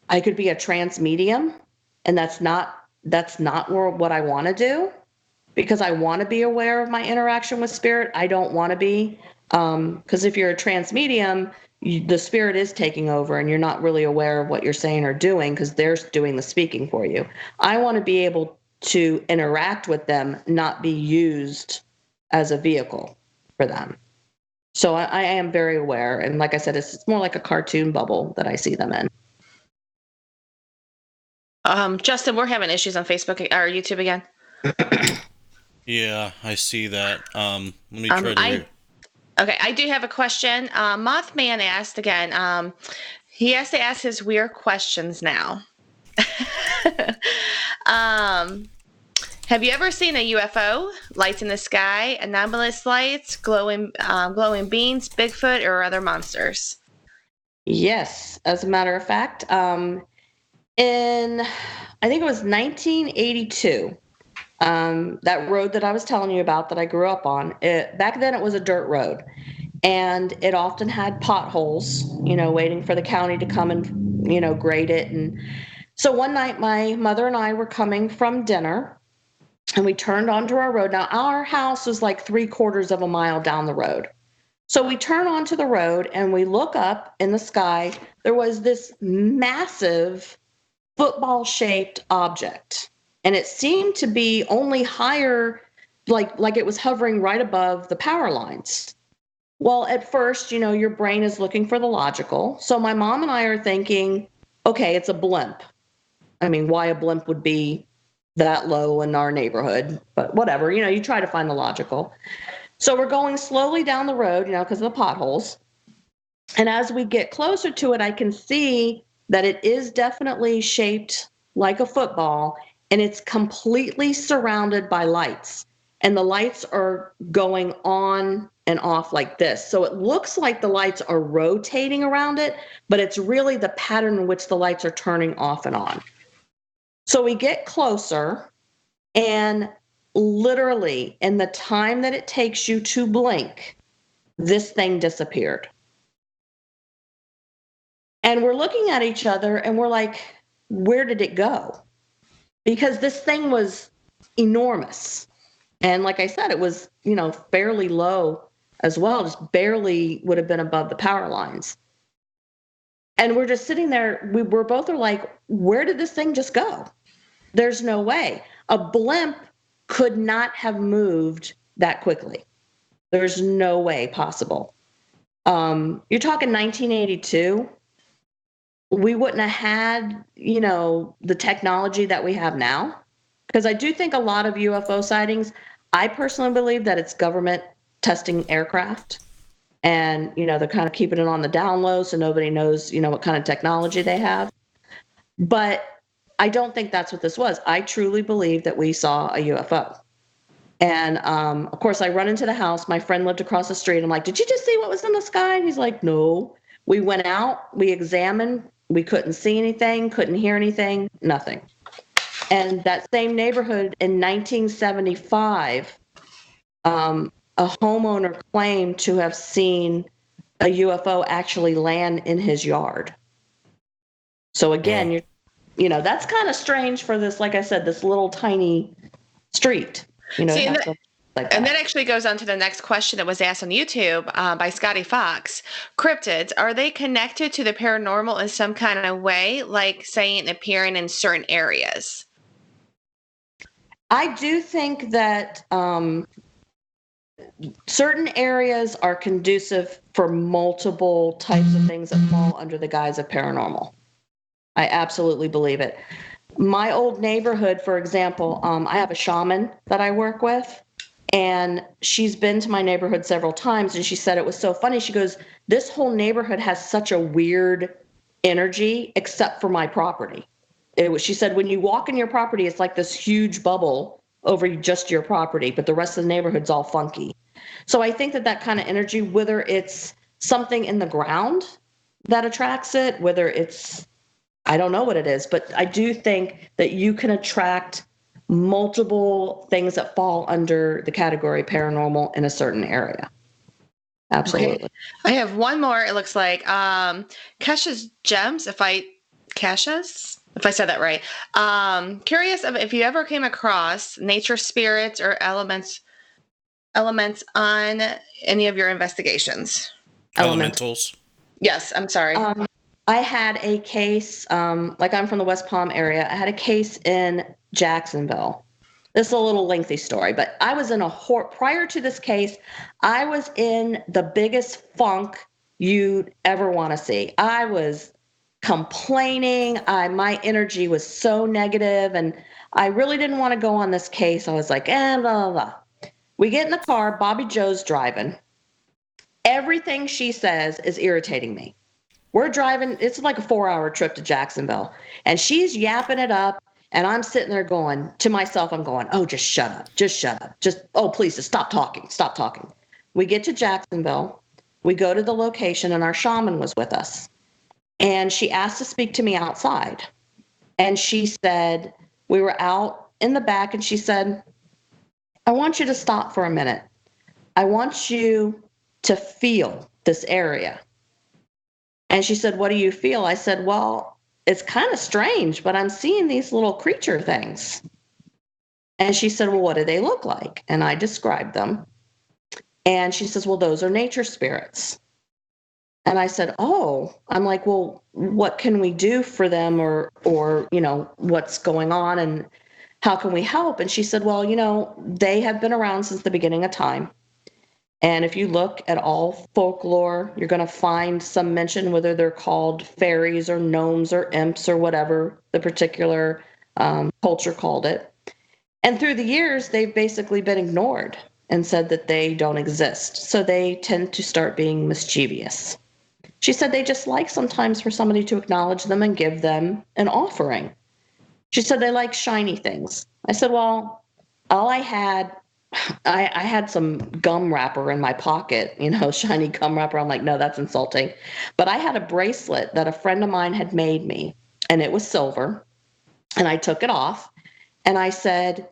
B: I could be a trance medium, and that's not what I want to do, because I want to be aware of my interaction with spirit. I don't want to be, because if you're a trance medium, the spirit is taking over and you're not really aware of what you're saying or doing because they're doing the speaking for you. I want to be able to interact with them, not be used as a vehicle for them. So I am very aware. And like I said, it's more like a cartoon bubble that I see them in.
D: Justin, we're having issues on Facebook or YouTube again.
A: Yeah, I see that. Let me try to.
D: Okay, I do have a question. Mothman asked again. He has to ask his weird questions now. Have you ever seen a UFO, lights in the sky, anomalous lights, glowing beams, Bigfoot, or other monsters?
B: Yes, as a matter of fact, in I think it was 1982. That road that I was telling you about that I grew up on, back then it was a dirt road, and it often had potholes, waiting for the county to come and, grade it. And so one night my mother and I were coming from dinner, and we turned onto our road. Now our house was like 3/4 of a mile down the road. So we turn onto the road and we look up in the sky. There was this massive football shaped object, and it seemed to be only higher, like it was hovering right above the power lines. Well, at first, your brain is looking for the logical. So my mom and I are thinking, okay, it's a blimp. I mean, why a blimp would be that low in our neighborhood, but whatever, you try to find the logical. So we're going slowly down the road, because of the potholes. And as we get closer to it, I can see that it is definitely shaped like a football, and it's completely surrounded by lights. And the lights are going on and off like this. So it looks like the lights are rotating around it, but it's really the pattern in which the lights are turning off and on. So we get closer, and literally in the time that it takes you to blink, this thing disappeared. And we're looking at each other and we're like, where did it go? Because this thing was enormous. And like I said, it was, fairly low as well, just barely would have been above the power lines. And we're just sitting there, we're both are like, where did this thing just go? There's no way. A blimp could not have moved that quickly. There's no way possible. You're talking 1982. we wouldn't have had, the technology that we have now. Because I do think a lot of UFO sightings, I personally believe that it's government testing aircraft. And, they're kind of keeping it on the down low so nobody knows, what kind of technology they have. But I don't think that's what this was. I truly believe that we saw a UFO. And of course, I run into the house. My friend lived across the street. I'm like, did you just see what was in the sky? And he's like, no. We went out, we examined, we couldn't see anything, couldn't hear anything, nothing. And that same neighborhood in 1975, a homeowner claimed to have seen a UFO actually land in his yard. So again, that's kind of strange for this, like I said, this little tiny street.
D: See, and that actually goes on to the next question that was asked on YouTube by Scotty Fox. Cryptids, are they connected to the paranormal in some kind of way, like saying appearing in certain areas?
B: I do think that certain areas are conducive for multiple types of things that fall under the guise of paranormal. I absolutely believe it. My old neighborhood, for example, I have a shaman that I work with, and she's been to my neighborhood several times, and she said it was so funny. She goes, this whole neighborhood has such a weird energy except for my property. She said, when you walk in your property, it's like this huge bubble over just your property, but the rest of the neighborhood's all funky. So I think that kind of energy, whether it's something in the ground that attracts it, whether it's, I don't know what it is, but I do think that you can attract multiple things that fall under the category paranormal in a certain area. Absolutely.
D: Okay. I have one more. It looks like Kesha's Gems, if I said that right. Curious if you ever came across nature spirits or elements on any of your investigations.
A: Elementals.
D: Yes, I'm sorry.
B: I had a case, like I'm from the West Palm area. I had a case in Jacksonville. This is a little lengthy story, but I was in prior to this case, I was in the biggest funk you'd ever want to see. I was complaining. My energy was so negative, and I really didn't want to go on this case. I was like, blah, blah, blah. We get in the car. Bobby Joe's driving. Everything she says is irritating me. We're driving. It's like a 4-hour trip to Jacksonville, and she's yapping it up. And I'm sitting there going to myself, I'm going, oh, just shut up. Just shut up. Oh, please, just stop talking. Stop talking. We get to Jacksonville. We go to the location, and our shaman was with us. And she asked to speak to me outside. And she said, we were out in the back, and she said, I want you to stop for a minute. I want you to feel this area. And she said, what do you feel? I said, well, it's kind of strange, but I'm seeing these little creature things. And she said, well, what do they look like? And I described them. And she says, well, those are nature spirits. And I said, oh, I'm like, well, what can we do for them, or what's going on and how can we help? And she said, well, they have been around since the beginning of time. And if you look at all folklore, you're going to find some mention, whether they're called fairies or gnomes or imps or whatever the particular culture called it. And through the years, they've basically been ignored and said that they don't exist. So they tend to start being mischievous. She said they just like sometimes for somebody to acknowledge them and give them an offering. She said they like shiny things. I said, well, all I had some gum wrapper in my pocket, shiny gum wrapper. I'm like, no, that's insulting. But I had a bracelet that a friend of mine had made me, and it was silver. And I took it off, and I said,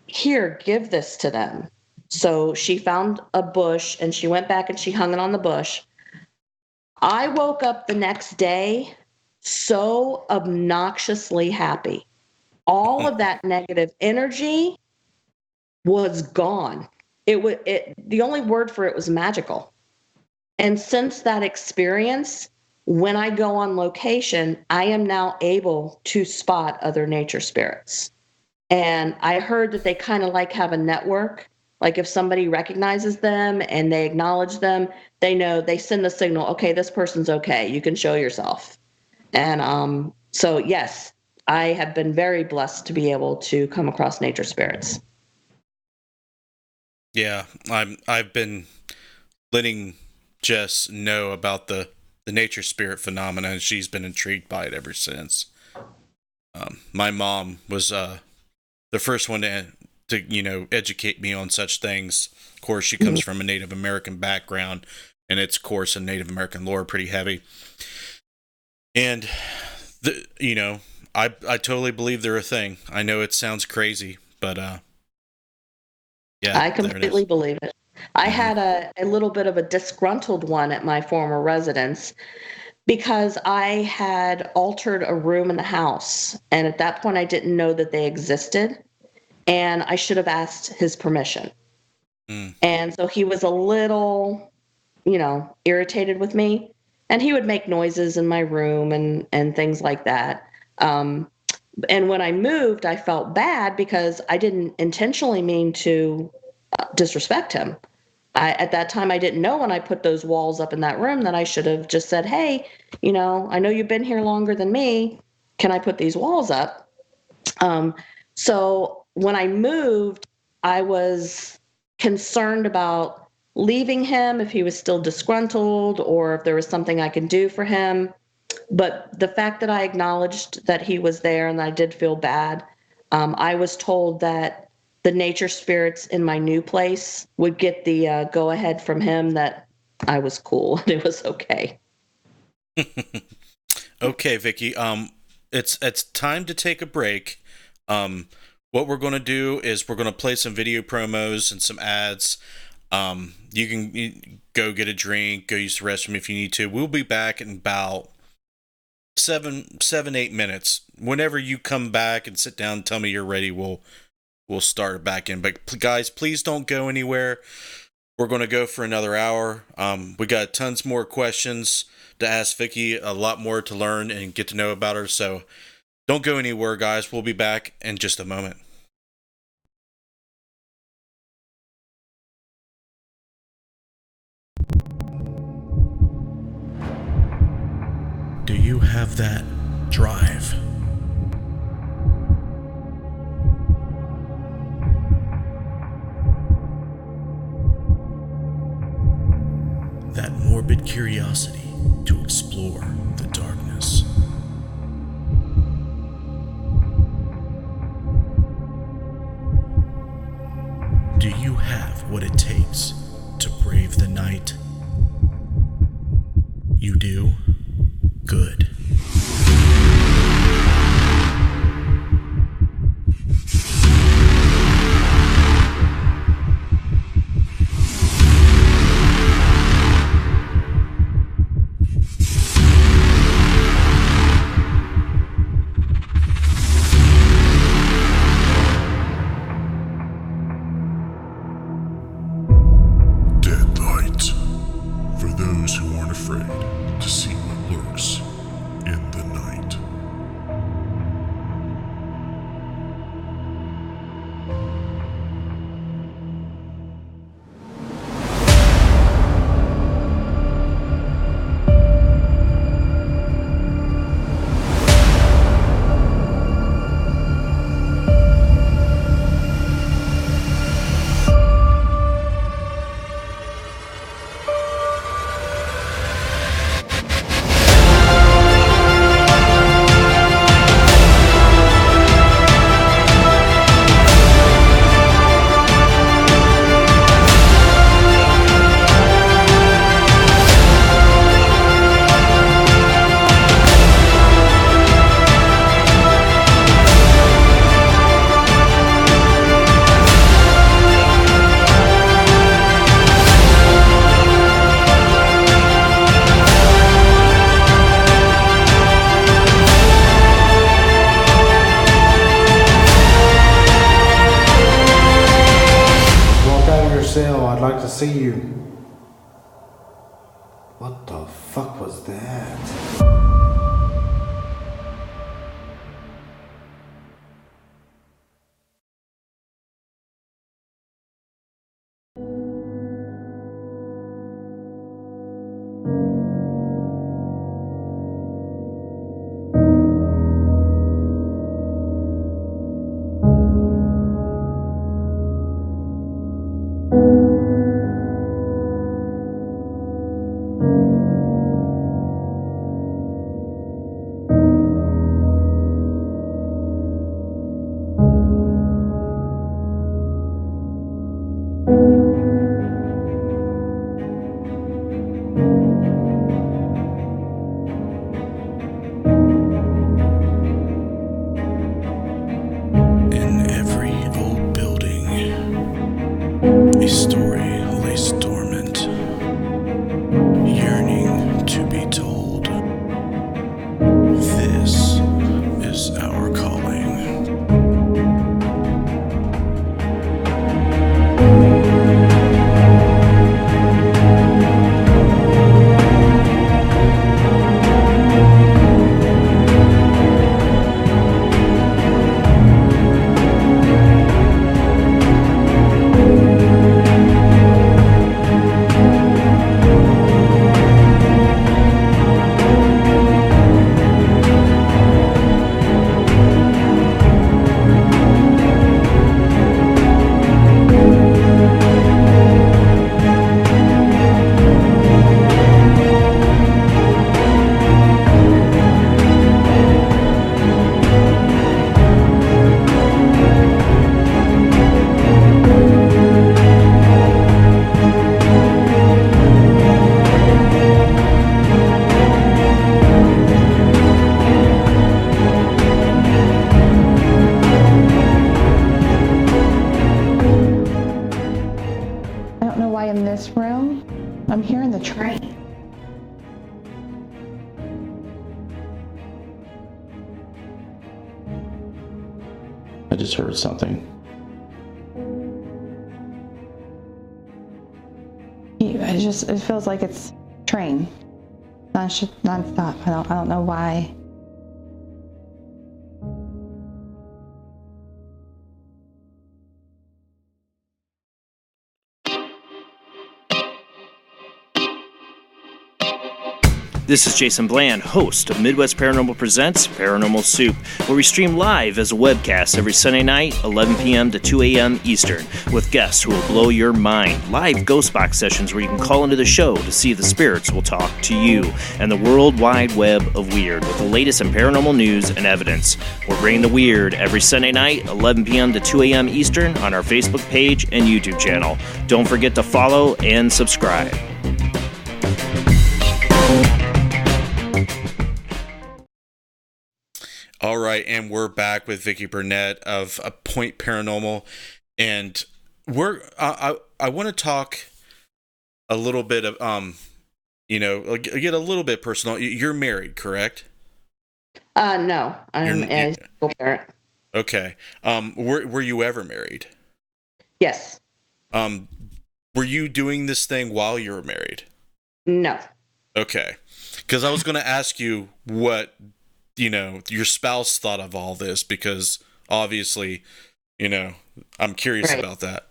B: here, give this to them. So she found a bush, and she went back and she hung it on the bush. I woke up the next day so obnoxiously happy. All of that negative energy was gone. The only word for it was magical. And since that experience, when I go on location, I am now able to spot other nature spirits. And I heard that they kind of have a network. Like if somebody recognizes them and they acknowledge them, they know, they send the signal, okay, this person's okay. You can show yourself. And so, yes, I have been very blessed to be able to come across nature spirits.
A: Yeah, I've been letting Jess know about the nature spirit phenomena, and she's been intrigued by it ever since. My mom was the first one to educate me on such things. Of course, she comes from a Native American background, and it's, of course, a Native American lore pretty heavy. And I totally believe they're a thing. I know it sounds crazy, but yeah,
B: I completely believe it. I had a little bit of a disgruntled one at my former residence because I had altered a room in the house. And at that point, I didn't know that they existed. And I should have asked his permission. And so he was a little, irritated with me. And he would make noises in my room and things like that. And when I moved, I felt bad because I didn't intentionally mean to disrespect him. At that time, I didn't know when I put those walls up in that room that I should have just said, hey, I know you've been here longer than me. Can I put these walls up? So when I moved, I was concerned about leaving him if he was still disgruntled or if there was something I could do for him. But the fact that I acknowledged that he was there and I did feel bad, I was told that the nature spirits in my new place would get the go ahead from him that I was cool and it was okay.
A: Okay, Vickie. It's time to take a break. What we're going to do is we're going to play some video promos and some ads. You can go get a drink, go use the restroom if you need to. We'll be back in about 8 minutes. Whenever you come back and sit down and tell me you're ready, we'll start back in. But guys, please don't go anywhere. We're going to go for another hour. We got tons more questions to ask Vickie, a lot more to learn and get to know about her. So don't go anywhere, guys. We'll be back in just a moment. Do you have that drive? That morbid curiosity to explore the darkness? Do you have what it takes to brave the night? You do? Good.
E: Dead light. For those who aren't afraid to see what lurks in the night.
F: I'd like to see you. What the fuck was that?
G: I just heard something.
H: It feels like it's train. Non-stop. I don't know why.
I: This is Jason Bland, host of Midwest Paranormal Presents Paranormal Soup, where we stream live as a webcast every Sunday night, 11 p.m. to 2 a.m. Eastern, with guests who will blow your mind. Live ghost box sessions where you can call into the show to see if the spirits will talk to you, and the World Wide Web of Weird with the latest in paranormal news and evidence. We're bringing the weird every Sunday night, 11 p.m. to 2 a.m. Eastern on our Facebook page and YouTube channel. Don't forget to follow and subscribe.
A: All right, and we're back with Vickie Burnett of Point Paranormal, and I want to talk a little bit of get a little bit personal. You're married, correct?
B: No, I'm a single parent.
A: Okay. Were you ever married?
B: Yes.
A: Were you doing this thing while you were married?
B: No.
A: Okay, because I was going to ask you what your spouse thought of all this, because obviously, I'm curious about that.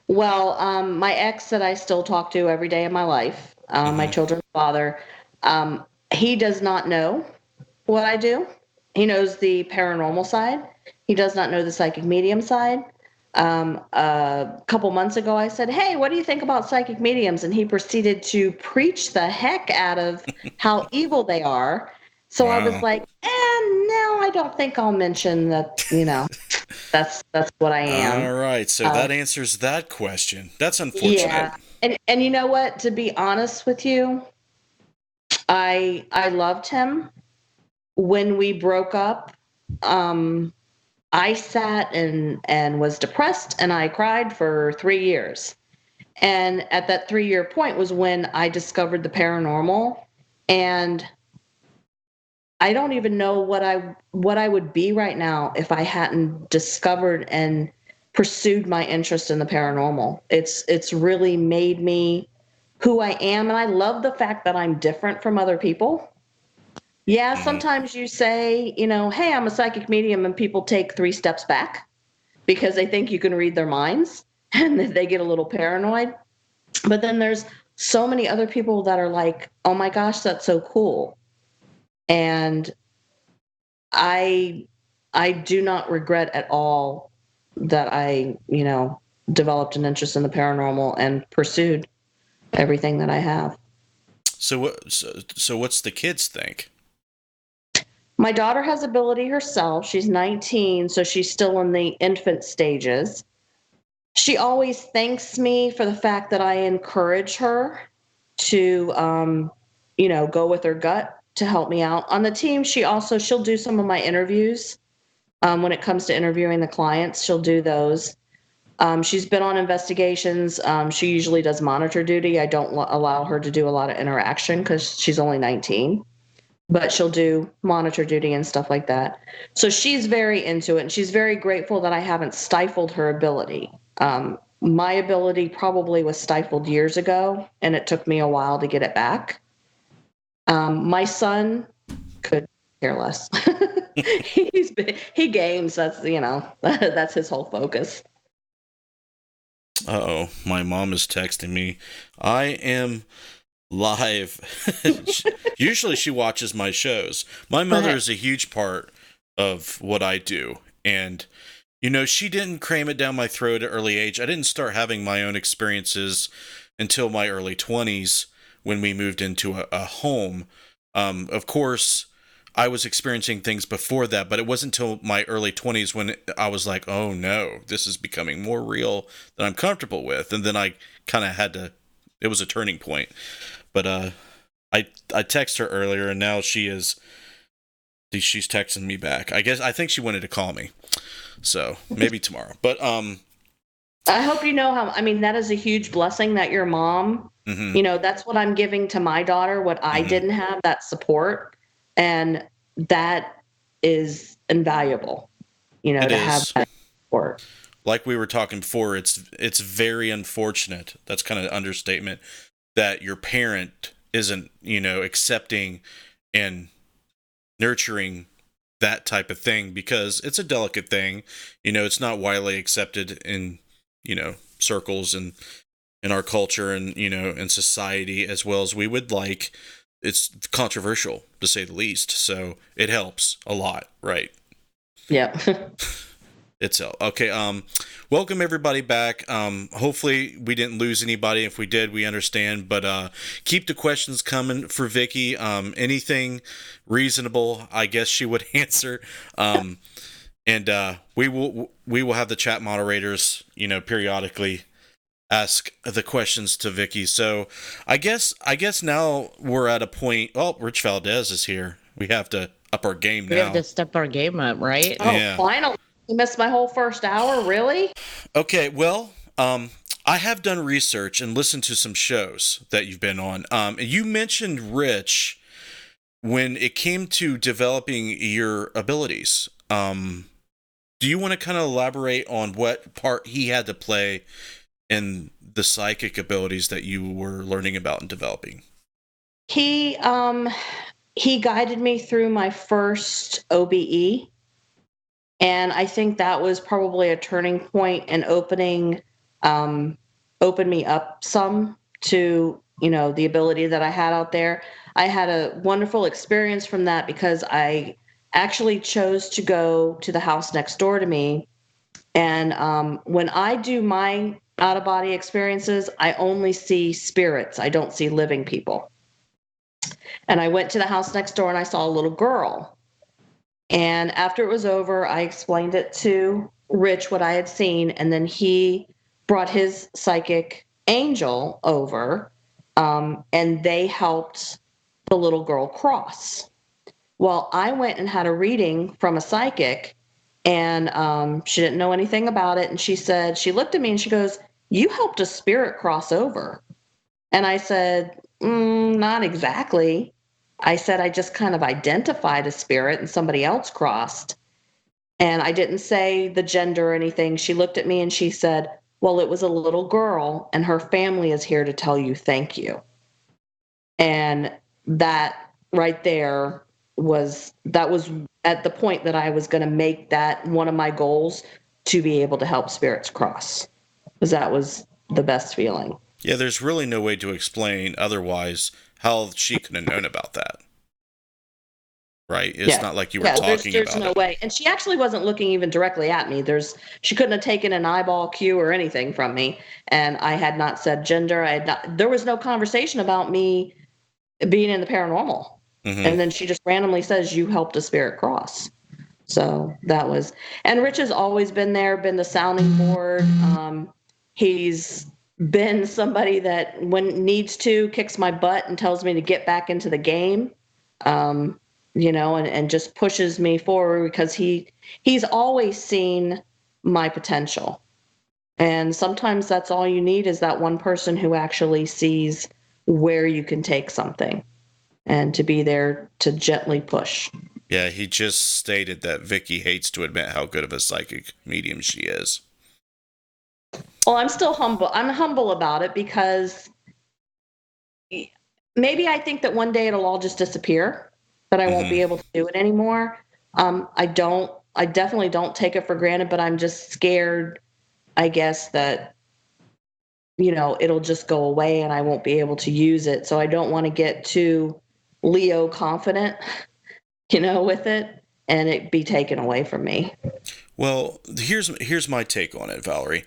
B: Well, my ex that I still talk to every day of my life, my children's father, he does not know what I do. He knows the paranormal side. He does not know the psychic medium side. A couple months ago, I said, "Hey, what do you think about psychic mediums?" And he proceeded to preach the heck out of how evil they are. So wow. I was like, no, I don't think I'll mention that, that's what I am.
A: All right. So that answers that question. That's unfortunate.
B: Yeah. And you know what? To be honest with you, I loved him. When we broke up, I sat and was depressed, and I cried for 3 years. And at that 3-year point was when I discovered the paranormal, and I don't even know what I would be right now if I hadn't discovered and pursued my interest in the paranormal. It's really made me who I am, and I love the fact that I'm different from other people. Yeah, sometimes you say, hey, I'm a psychic medium, and people take 3 steps back because they think you can read their minds, and they get a little paranoid. But then there's so many other people that are like, oh my gosh, that's so cool. And I do not regret at all that I, developed an interest in the paranormal and pursued everything that I have.
A: So what's the kids think?
B: My daughter has ability herself. She's 19, so she's still in the infant stages. She always thanks me for the fact that I encourage her to, go with her gut to help me out. On the team, she'll do some of my interviews. When it comes to interviewing the clients, she'll do those. She's been on investigations. She usually does monitor duty. I don't allow her to do a lot of interaction because she's only 19, but she'll do monitor duty and stuff like that. So she's very into it, and she's very grateful that I haven't stifled her ability. My ability probably was stifled years ago, and it took me a while to get it back. My son could care less. He games. That's his whole focus.
A: Uh-oh, my mom is texting me. I am live. Usually she watches my shows. My mother is a huge part of what I do. And, she didn't cram it down my throat at early age. I didn't start having my own experiences until my early 20s when we moved into a home. Of course, I was experiencing things before that, but it wasn't until my early 20s when I was like, oh no, this is becoming more real than I'm comfortable with. And then I kind of had to, it was a turning point. But I texted her earlier, and now she's texting me back. I think she wanted to call me. So maybe tomorrow. But
B: I hope that is a huge blessing that your mom, that's what I'm giving to my daughter, what I didn't have, that support. And that is invaluable.
A: It
B: to have
A: is.
B: that support.
A: Like we were talking before, it's very unfortunate. That's kind of an understatement, that your parent isn't, accepting and nurturing that type of thing, because it's a delicate thing. It's not widely accepted in, circles and in our culture and, in society as well as we would like. It's controversial, to say the least. So it helps a lot, right?
B: Yeah.
A: It's okay. Welcome everybody back. Hopefully we didn't lose anybody. If we did, we understand. But keep the questions coming for Vickie. Anything reasonable, I guess she would answer. And we will have the chat moderators, periodically ask the questions to Vickie. So I guess now we're at a point. Oh, Rich Valdez is here. We have to up our game now.
C: We have to step our game up, right?
B: Oh,
A: Yeah.
B: finally. You missed my whole first hour, really?
A: Okay, well, I have done research and listened to some shows that you've been on. You mentioned Rich when it came to developing your abilities. Do you want to kind of elaborate on what part he had to play in the psychic abilities that you were learning about and developing?
B: He guided me through my first OBE. And I think that was probably a turning point and opened me up some to, the ability that I had out there. I had a wonderful experience from that because I actually chose to go to the house next door to me. And when I do my out-of-body experiences, I only see spirits. I don't see living people. And I went to the house next door and I saw a little girl. And after it was over, I explained it to Rich, what I had seen, and then he brought his psychic angel over, and they helped the little girl cross. Well, I went and had a reading from a psychic, and she didn't know anything about it, and she looked at me and she goes, "You helped a spirit cross over." And I said, "Not exactly." I said, "I just kind of identified a spirit and somebody else crossed." And I didn't say the gender or anything. She looked at me and she said, "Well, it was a little girl and her family is here to tell you thank you." And that right there was at the point that I was going to make that one of my goals, to be able to help spirits cross, because that was the best feeling.
A: Yeah, there's really no way to explain otherwise how she could have known about that. Right? It's not like you were talking
B: there's
A: about
B: no
A: it.
B: way. And she actually wasn't looking even directly at me. She couldn't have taken an eyeball cue or anything from me. And I had not said gender. There was no conversation about me being in the paranormal.
A: Mm-hmm.
B: And then she just randomly says, "You helped a spirit cross." So that was, and Rich has always been there, been the sounding board. He's been somebody that, when needs to, kicks my butt and tells me to get back into the game. And just pushes me forward, because he's always seen my potential. And sometimes that's all you need, is that one person who actually sees where you can take something, and to be there to gently push.
A: Yeah, he just stated that Vickie hates to admit how good of a psychic medium she is.
B: Well, I'm still humble. I'm humble about it, because maybe I think that one day it'll all just disappear, that I won't be able to do it anymore. I definitely don't take it for granted, but I'm just scared, I guess, that, it'll just go away and I won't be able to use it. So I don't want to get too Leo confident, with it, and it be taken away from me.
A: Well, here's my take on it, Valerie.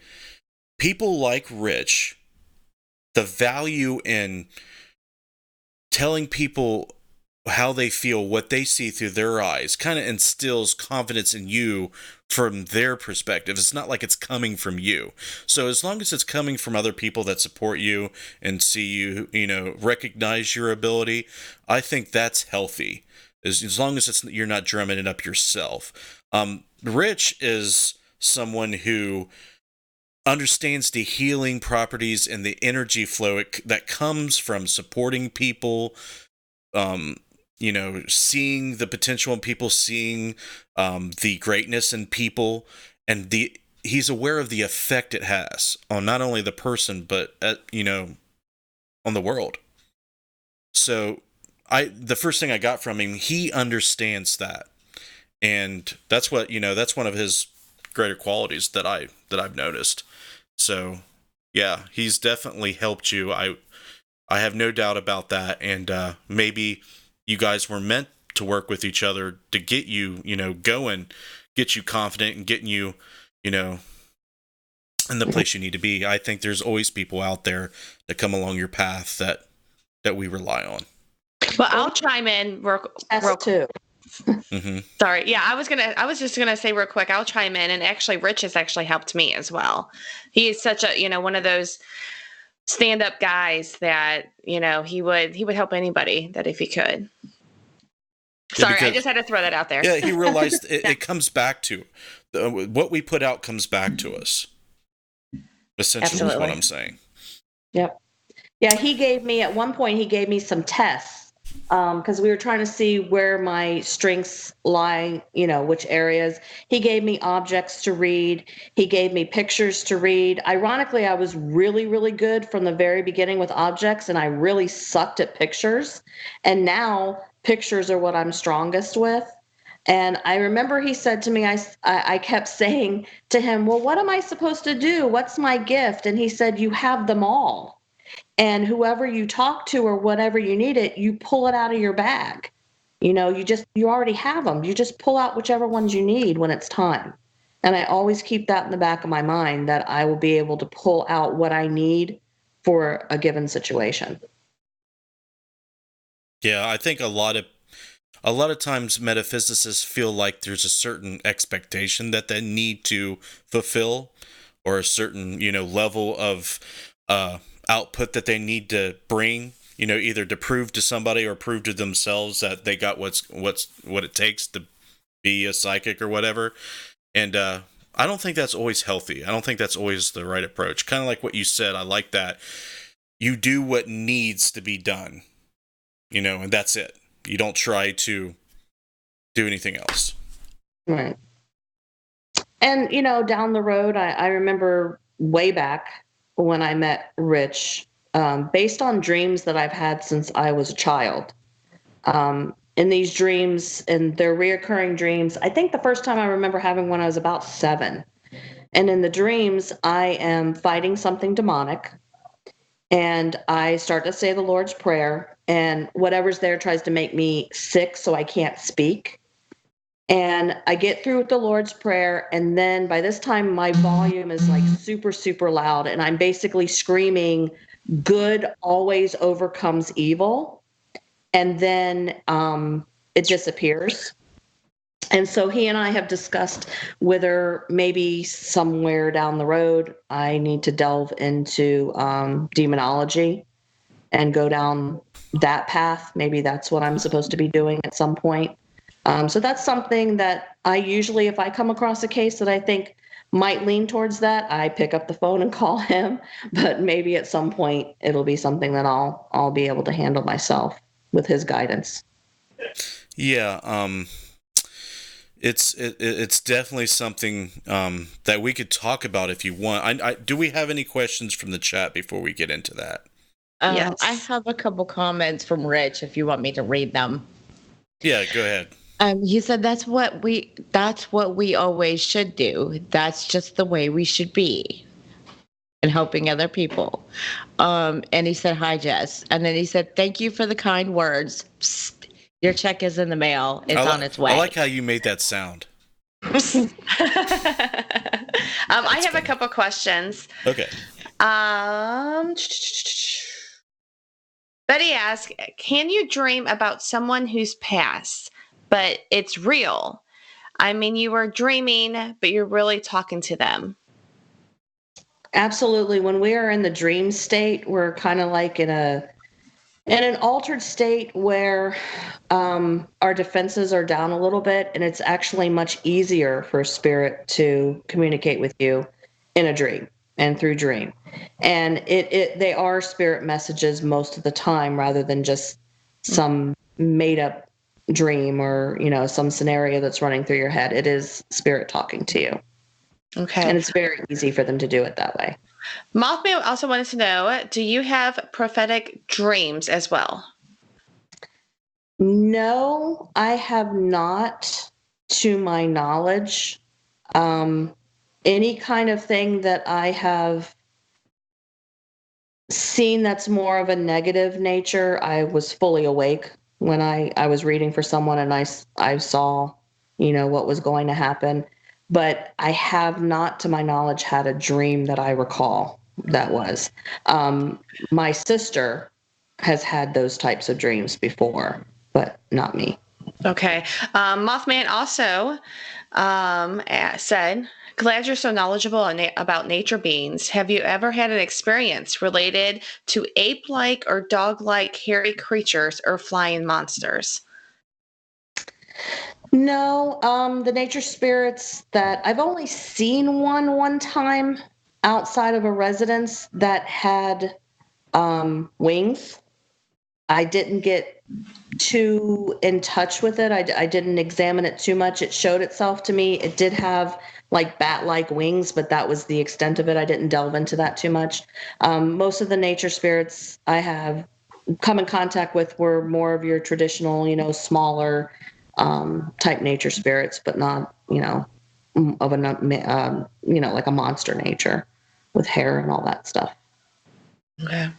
A: People like Rich, the value in telling people how they feel, what they see through their eyes, kind of instills confidence in you from their perspective. It's not like it's coming from you. So as long as it's coming from other people that support you and see you, recognize your ability, I think that's healthy. As long as you're not drumming it up yourself. Rich is someone who understands the healing properties and the energy flow that comes from supporting people, seeing the potential in people, seeing the greatness in people, and he's aware of the effect it has on not only the person, but on the world. So the first thing I got from him, he understands that. And that's that's one of his greater qualities that I've noticed. So yeah, he's definitely helped you. I have no doubt about that. And maybe you guys were meant to work with each other to get you, going, get you confident, and getting you, in the place you need to be. I think there's always people out there that come along your path that we rely on.
D: Well, I'll chime in real
B: too.
A: Mm-hmm.
D: Sorry. Yeah, I was just gonna say real quick, I'll chime in, and actually Rich has actually helped me as well. He is such a, one of those stand-up guys that, he would help anybody that if he could. Sorry, I just had to throw that out there.
A: Yeah, he realized it comes back to what we put out comes back to us. Essentially, is what I'm saying.
B: Yep. Yeah, at one point he gave me some tests because we were trying to see where my strengths lie, which areas. He gave me objects to read. He gave me pictures to read. Ironically, I was really, really good from the very beginning with objects, and I really sucked at pictures. And now pictures are what I'm strongest with. And I remember he said to me, I kept saying to him, well, what am I supposed to do? What's my gift? And he said, you have them all. And whoever you talk to or whatever you need it, you pull it out of your bag. You already have them. You just pull out whichever ones you need when it's time. And I always keep that in the back of my mind, that I will be able to pull out what I need for a given situation.
A: Yeah, I think a lot of times metaphysicists feel like there's a certain expectation that they need to fulfill, or a certain, level of output that they need to bring, either to prove to somebody or prove to themselves that they got what it takes to be a psychic or whatever. And I don't think that's always healthy. I don't think that's always the right approach. Kind of like what you said. I like that. You do what needs to be done, and that's it. You don't try to do anything else.
B: Right. And, down the road, I remember way back when I met Rich, based on dreams that I've had since I was a child. In these dreams, and they're reoccurring dreams, I think the first time I remember having one, I was about 7. And in the dreams, I am fighting something demonic. And I start to say the Lord's Prayer, and whatever's there tries to make me sick so I can't speak. And I get through with the Lord's Prayer, and then by this time my volume is like super, super loud, and I'm basically screaming, good always overcomes evil. And then it disappears. And so he and I have discussed whether maybe somewhere down the road I need to delve into demonology and go down that path. Maybe that's what I'm supposed to be doing at some point. So that's something that I usually, if I come across a case that I think might lean towards that, I pick up the phone and call him. But maybe at some point it'll be something that I'll be able to handle myself with his guidance.
A: Yeah, it's definitely something that we could talk about if you want. Do we have any questions from the chat before we get into that?
C: Yes. I have a couple comments from Rich if you want me to read them.
A: Yeah, go ahead.
C: He said that's what we always should do. That's just the way we should be in helping other people. And he said, hi, Jess. And then he said, thank you for the kind words. Psst, your check is in the mail. It's on its way.
A: I like how you made that sound.
D: I have a couple questions.
A: Okay.
D: Betty asked, can you dream about someone who's passed, but it's real? I mean, you were dreaming, but you're really talking to them.
B: Absolutely. When we are in the dream state, we're kind of like in an altered state where our defenses are down a little bit, and it's actually much easier for spirit to communicate with you in a dream and through dream. And they are spirit messages most of the time, rather than just some made up dream or, some scenario that's running through your head. It is spirit talking to you.
D: Okay.
B: And it's very easy for them to do it that way.
D: Mothman also wanted to know, do you have prophetic dreams as well?
B: No, I have not, to my knowledge. Any kind of thing that I have seen that's more of a negative nature, I was fully awake when I was reading for someone and I saw, what was going to happen. But I have not, to my knowledge, had a dream that I recall that was. My sister has had those types of dreams before, but not me.
D: Okay. Mothman also said, glad you're so knowledgeable about nature beings. Have you ever had an experience related to ape-like or dog-like hairy creatures or flying monsters?
B: No, the nature spirits that I've only seen one time outside of a residence that had wings. I didn't get too in touch with it. I didn't examine it too much. It showed itself to me. It did have like bat-like wings, but that was the extent of it. I didn't delve into that too much. Most of the nature spirits I have come in contact with were more of your traditional, smaller type nature spirits, but not, of a, like a monster nature with hair and all that stuff.
D: Okay.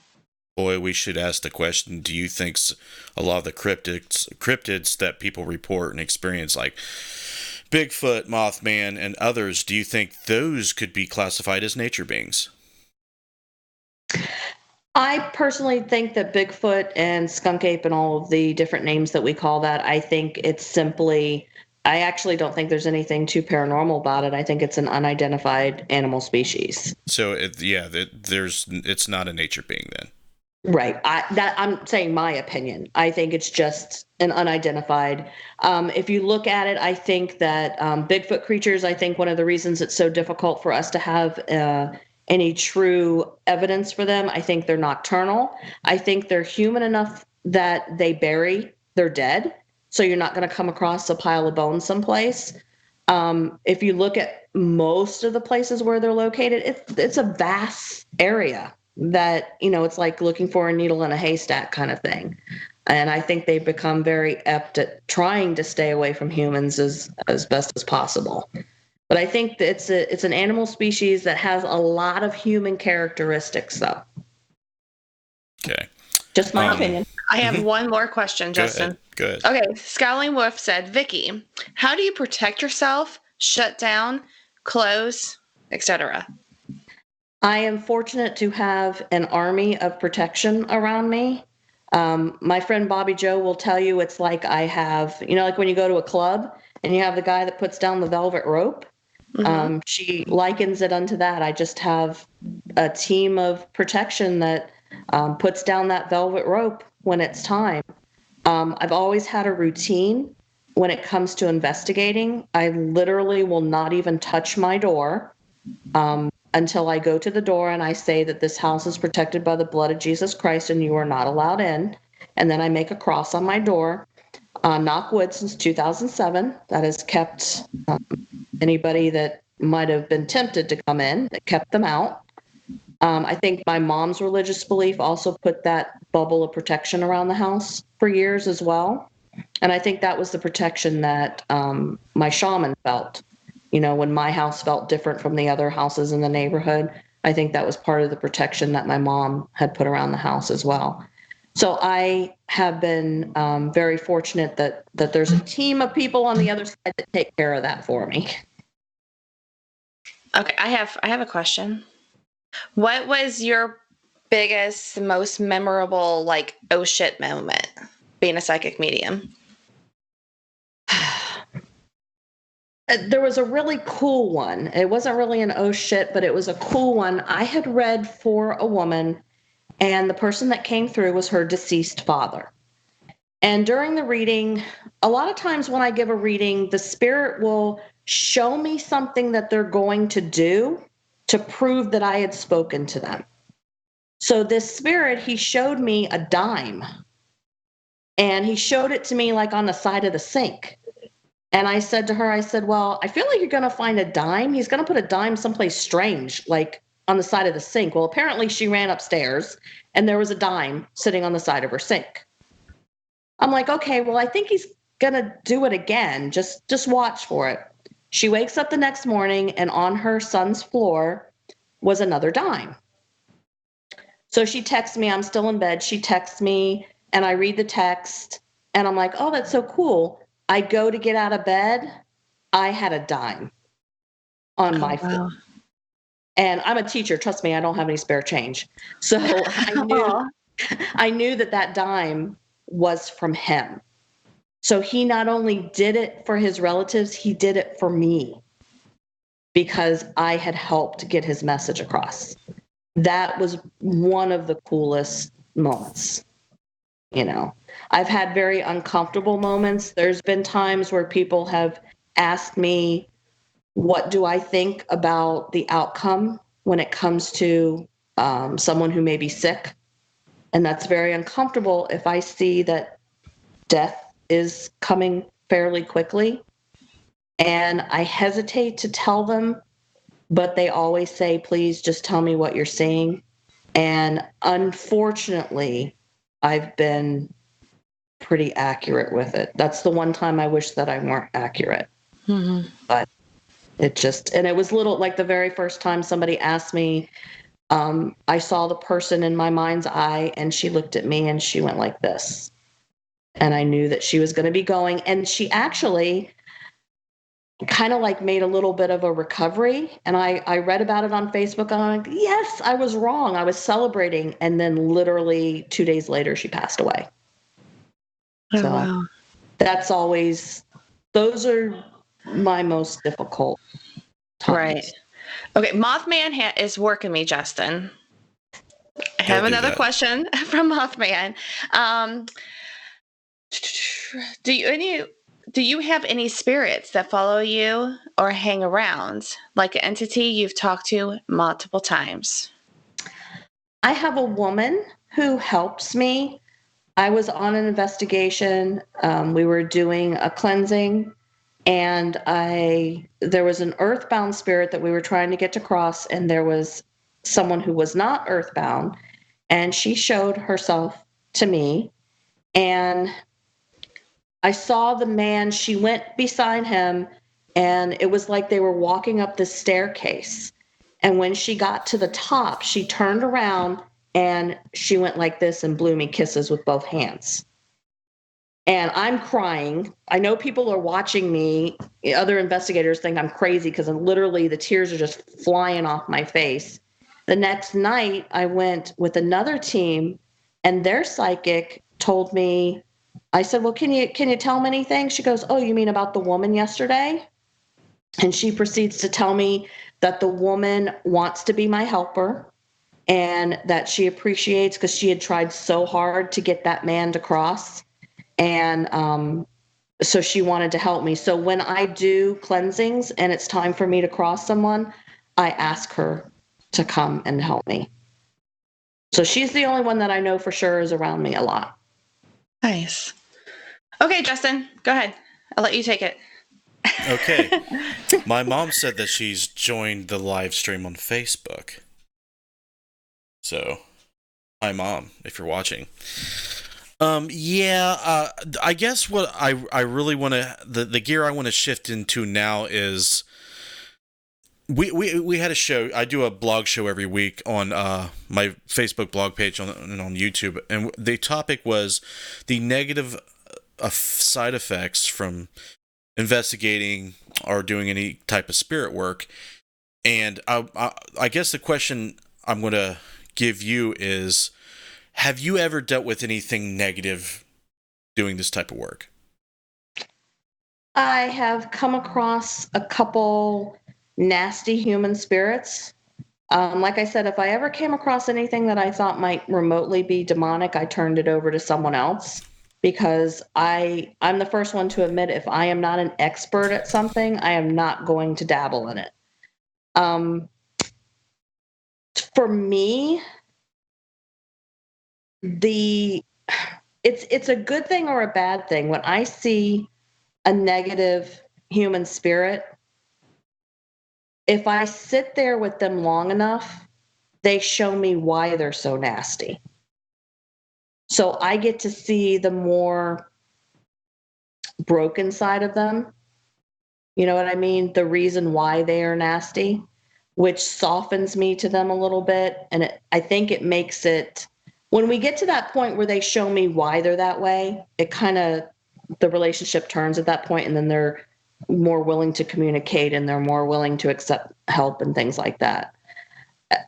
A: Boy, we should ask the question, do you think a lot of the cryptids that people report and experience, like Bigfoot, Mothman, and others, do you think those could be classified as nature beings?
B: I personally think that Bigfoot and skunk ape and all of the different names that we call that, I think it's simply, I actually don't think there's anything too paranormal about it. I think it's an unidentified animal species.
A: So, it's not a nature being then.
B: Right. I'm saying my opinion. I think it's just an unidentified. If you look at it, I think that Bigfoot creatures, I think one of the reasons it's so difficult for us to have any true evidence for them, I think they're nocturnal. I think they're human enough that they bury their dead. So you're not going to come across a pile of bones someplace. If you look at most of the places where they're located, it's a vast area that, it's like looking for a needle in a haystack kind of thing. And I think they've become very apt at trying to stay away from humans as best as possible. But I think that it's an animal species that has a lot of human characteristics, though.
A: Okay.
B: Just my opinion.
D: I have one more question, Justin.
A: Go ahead.
D: Okay. Scowling Wolf said, Vickie, how do you protect yourself, shut down, close, etc.?
B: I am fortunate to have an army of protection around me. My friend Bobby Joe will tell you it's like I have, like when you go to a club and you have the guy that puts down the velvet rope. Mm-hmm. She likens it unto that. I just have a team of protection that puts down that velvet rope when it's time. I've always had a routine when it comes to investigating. I literally will not even touch my door until I go to the door and I say that this house is protected by the blood of Jesus Christ and you are not allowed in. And then I make a cross on my door. Knock wood since 2007. That has kept anybody that might have been tempted to come in, that kept them out. I think my mom's religious belief also put that bubble of protection around the house for years as well. And I think that was the protection that my shaman felt. When my house felt different from the other houses in the neighborhood, I think that was part of the protection that my mom had put around the house as well. So I have been very fortunate that there's a team of people on the other side that take care of that for me.
D: Okay, I have a question. What was your biggest, most memorable, like, oh shit moment being a psychic medium?
B: There was a really cool one. It wasn't really an oh shit, but it was a cool one. I had read for a woman, and the person that came through was her deceased father. And during the reading, a lot of times when I give a reading, the spirit will show me something that they're going to do to prove that I had spoken to them. So this spirit, he showed me a dime. And he showed it to me like on the side of the sink. And I said to her, I said, well, I feel like you're going to find a dime. He's going to put a dime someplace strange, like on the side of the sink. Well, apparently she ran upstairs and there was a dime sitting on the side of her sink. I'm like, okay, well, I think he's going to do it again. Just watch for it. She wakes up the next morning and on her son's floor was another dime. So she texts me, I'm still in bed. She texts me and I read the text and I'm like, oh, that's so cool. I go to get out of bed. I had a dime on my floor. And I'm a teacher. Trust me, I don't have any spare change. So I knew that dime was from him. So he not only did it for his relatives, he did it for me because I had helped get his message across. That was one of the coolest moments. You know, I've had very uncomfortable moments. There's been times where people have asked me, what do I think about the outcome when it comes to someone who may be sick? And that's very uncomfortable if I see that death is coming fairly quickly. And I hesitate to tell them, but they always say, please just tell me what you're seeing. And unfortunately, I've been pretty accurate with it. That's the one time I wish that I weren't accurate. Mm-hmm. But it was little, like the very first time somebody asked me, I saw the person in my mind's eye and she looked at me and she went like this. And I knew that she was going to be going. And she actually kind of like made a little bit of a recovery. And I read about it on Facebook and I'm like, yes, I was wrong. I was celebrating. And then literally 2 days later, she passed away.
D: Oh, so wow.
B: Those are my most difficult times.
D: Right. Okay. Mothman is working me, Justin. I have another question from Mothman. Do you have any spirits that follow you or hang around, like an entity you've talked to multiple times?
B: I have a woman who helps me. I was on an investigation. We were doing a cleansing, and there was an earthbound spirit that we were trying to get to cross, and there was someone who was not earthbound, and she showed herself to me, and I saw the man. She went beside him, and it was like they were walking up the staircase. And when she got to the top, she turned around and she went like this and blew me kisses with both hands. And I'm crying. I know people are watching me. Other investigators think I'm crazy because literally the tears are just flying off my face. The next night, I went with another team, and their psychic told me, I said, well, can you tell me anything? She goes, oh, you mean about the woman yesterday? And she proceeds to tell me that the woman wants to be my helper and that she appreciates because she had tried so hard to get that man to cross. And so she wanted to help me. So when I do cleansings and it's time for me to cross someone, I ask her to come and help me. So she's the only one that I know for sure is around me a lot.
D: Nice. Okay, Justin, go ahead. I'll let you take it.
A: Okay. My mom said that she's joined the live stream on Facebook. So, hi, Mom, if you're watching. I guess what I really want to, the gear I want to shift into now is, we had a show. I do a blog show every week on my Facebook blog page and on YouTube, and the topic was the negative side effects from investigating or doing any type of spirit work. And I guess the question I'm going to give you is, have you ever dealt with anything negative doing this type of work?
B: I have come across a couple nasty human spirits. Like I said, if I ever came across anything that I thought might remotely be demonic, I turned it over to someone else, because I'm the first one to admit, if I am not an expert at something, I am not going to dabble in it. For me, it's a good thing or a bad thing. When I see a negative human spirit, if I sit there with them long enough, they show me why they're so nasty. So I get to see the more broken side of them. You know what I mean? The reason why they are nasty, which softens me to them a little bit. And I think it makes it, when we get to that point where they show me why they're that way, it kind of, the relationship turns at that point, and then they're more willing to communicate and they're more willing to accept help and things like that.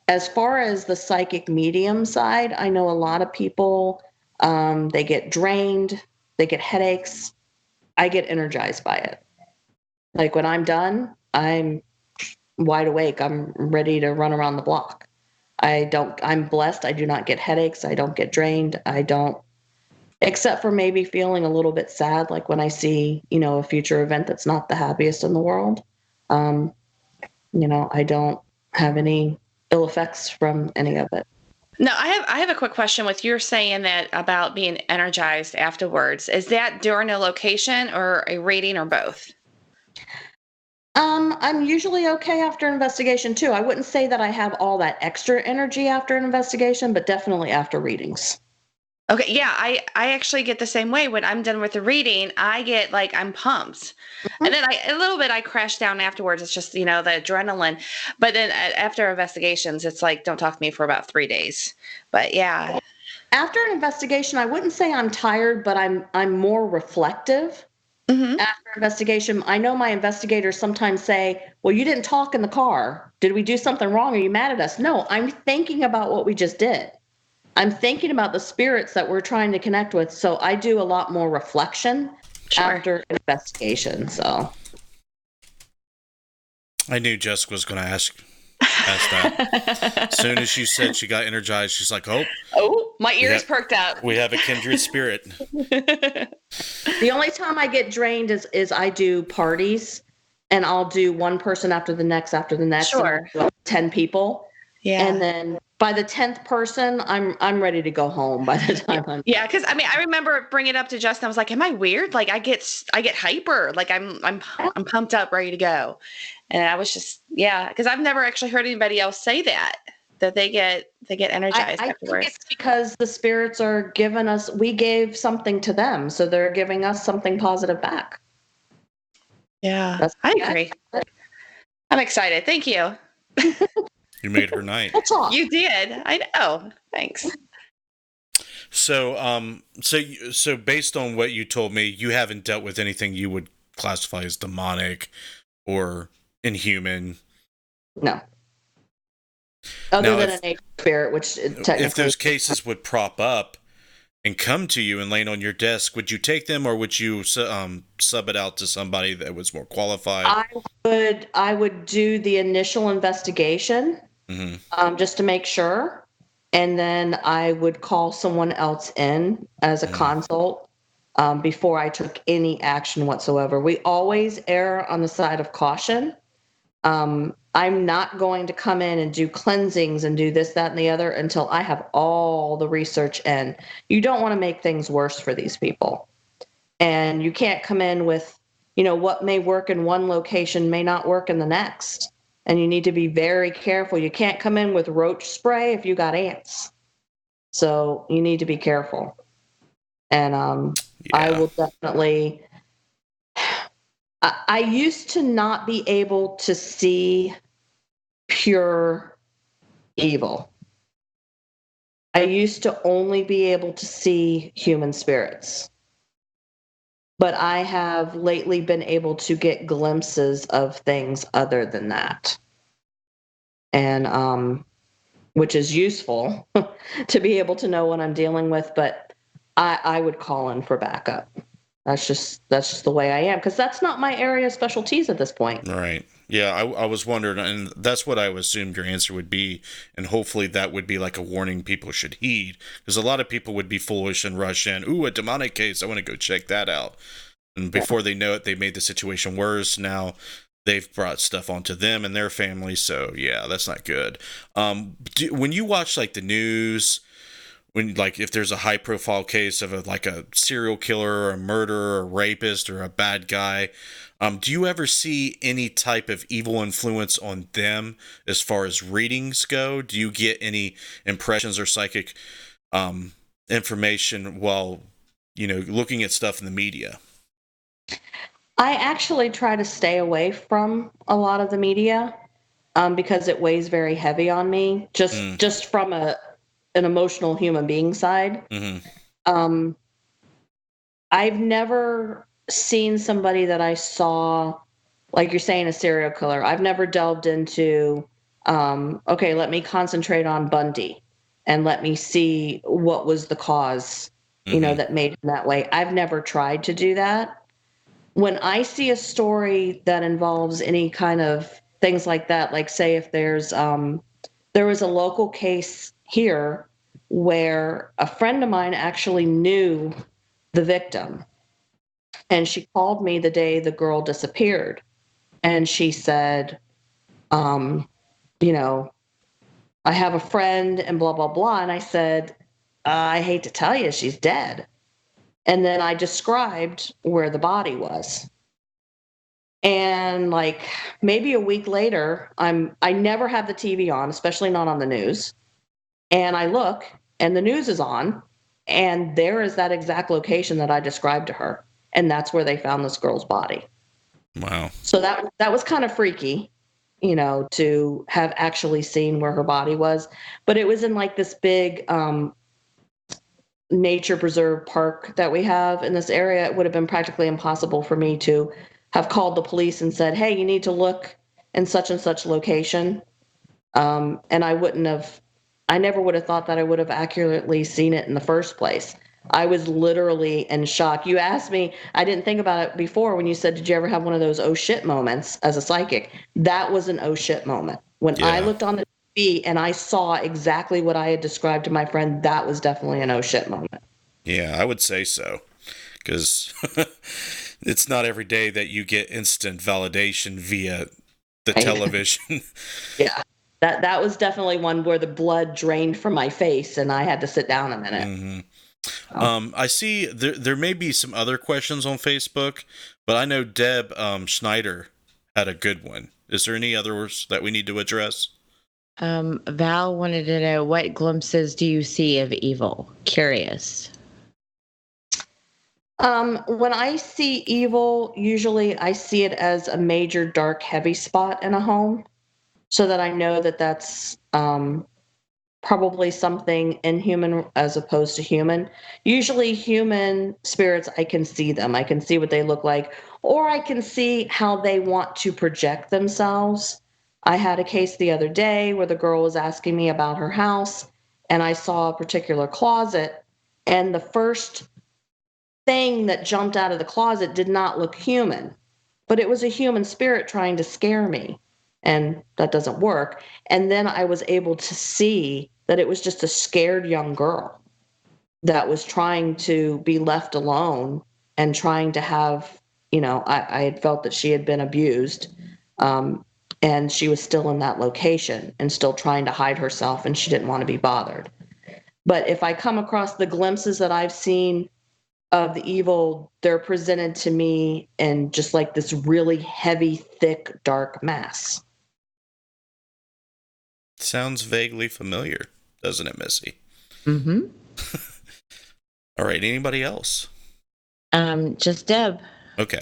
B: As far as the psychic medium side, I know a lot of people, they get drained, they get headaches. I get energized by it. Like when I'm done, I'm wide awake. I'm ready to run around the block. I'm blessed. I do not get headaches. I don't get drained. I don't, except for maybe feeling a little bit sad, like when I see, a future event that's not the happiest in the world. I don't have any ill effects from any of it.
D: No, I have a quick question with you saying that about being energized afterwards. Is that during a location or a reading or both?
B: I'm usually okay after investigation too. I wouldn't say that I have all that extra energy after an investigation, but definitely after readings.
D: Okay, yeah, I actually get the same way. When I'm done with the reading, I get like I'm pumped. And then a little bit I crash down afterwards. It's just, the adrenaline. But then after investigations, it's like don't talk to me for about 3 days. But yeah.
B: After an investigation, I wouldn't say I'm tired, but I'm more reflective. After investigation, I know my investigators sometimes say, well, you didn't talk in the car. Did we do something wrong? Are you mad at us? No, I'm thinking about what we just did. I'm thinking about the spirits that we're trying to connect with. So I do a lot more reflection after investigation. So
A: I knew Jessica was going to ask that. As soon as she said she got energized, she's like,
D: oh, my ears perked up.
A: We have a kindred spirit.
B: The only time I get drained is I do parties, and I'll do one person after the next,
D: Sure.
B: 10 people.
D: Yeah.
B: And then by the 10th person, I'm ready to go home by the time I'm.
D: Yeah, because I remember bringing it up to Justin. I was like, "Am I weird? Like I get hyper. Like I'm pumped up, ready to go." And I was just because I've never actually heard anybody else say that they get energized
B: I
D: afterwards.
B: think it's because the spirits are giving us. We gave something to them, so they're giving us something positive back.
D: Yeah, I agree. I'm excited. Thank you.
A: You made her night.
D: You did. I know. Thanks.
A: So, so based on what you told me, you haven't dealt with anything you would classify as demonic or inhuman.
B: No. Other than a nature spirit, which technically,
A: if those cases would prop up and come to you and land on your desk, would you take them, or would you sub it out to somebody that was more qualified?
B: I would do the initial investigation, just to make sure, and then I would call someone else in as a consult before I took any action whatsoever. We always err on the side of caution. I'm not going to come in and do cleansings and do this, that, and the other until I have all the research in. You don't want to make things worse for these people. And you can't come in with, what may work in one location may not work in the next. And you need to be very careful. You can't come in with roach spray if you got ants. So you need to be careful. And I will definitely... I used to not be able to see pure evil. I used to only be able to see human spirits. But I have lately been able to get glimpses of things other than that. And which is useful to be able to know what I'm dealing with, but I would call in for backup. That's just the way I am, because that's not my area of specialties at this point.
A: Right. Yeah, I was wondering, and that's what I assumed your answer would be, and hopefully that would be like a warning people should heed, because a lot of people would be foolish and rush in, ooh, a demonic case, I want to go check that out. And before they know it, they made the situation worse. Now they've brought stuff onto them and their family, so yeah, that's not good. When you watch like the news when like if there's a high profile case of a serial killer or a murderer or a rapist or a bad guy, do you ever see any type of evil influence on them as far as readings go? Do you get any impressions or psychic information while looking at stuff in the media?
B: I actually try to stay away from a lot of the media because it weighs very heavy on me, just from an emotional human being side. Um, I've never seen somebody that I saw, like you're saying, a serial killer. I've never delved into, okay, let me concentrate on Bundy and let me see what was the cause, that made him that way. I've never tried to do that. When I see a story that involves any kind of things like that, like say if there was a local case here where a friend of mine actually knew the victim, and she called me the day the girl disappeared, and she said, you know, I have a friend and blah, blah, blah. And I said, I hate to tell you, she's dead. And then I described where the body was. And like maybe a week later, I never have the TV on, especially not on the news. And I look and the news is on, and there is that exact location that I described to her. And that's where they found this girl's body.
A: Wow.
B: So that was kind of freaky, to have actually seen where her body was. But it was in like this big nature preserve park that we have in this area. It would have been practically impossible for me to have called the police and said, hey, you need to look in such and such location. And I never would have thought that I would have accurately seen it in the first place. I was literally in shock. You asked me, I didn't think about it before when you said, did you ever have one of those oh shit moments as a psychic? That was an oh shit moment. When I looked on the TV and I saw exactly what I had described to my friend, that was definitely an oh shit moment.
A: Yeah, I would say so. Because it's not every day that you get instant validation via the television.
B: Yeah. That was definitely one where the blood drained from my face and I had to sit down a minute.
A: Mm-hmm. I see there may be some other questions on Facebook, but I know Deb Schneider had a good one. Is there any others that we need to address?
C: Val wanted to know, what glimpses do you see of evil? Curious.
B: When I see evil, usually I see it as a major dark heavy spot in a home, so that I know that that's probably something inhuman as opposed to human. Usually human spirits, I can see them. I can see what they look like, or I can see how they want to project themselves. I had a case the other day where the girl was asking me about her house, and I saw a particular closet, and the first thing that jumped out of the closet did not look human, but it was a human spirit trying to scare me, and that doesn't work. And then I was able to see that it was just a scared young girl that was trying to be left alone and trying to have, I had felt that she had been abused, and she was still in that location and still trying to hide herself, and she didn't want to be bothered. But if I come across the glimpses that I've seen of the evil, they're presented to me in just like this really heavy, thick, dark mass.
A: Sounds vaguely familiar, doesn't it, Missy?
C: Mm-hmm.
A: All right, anybody else?
C: Just Deb.
A: Okay.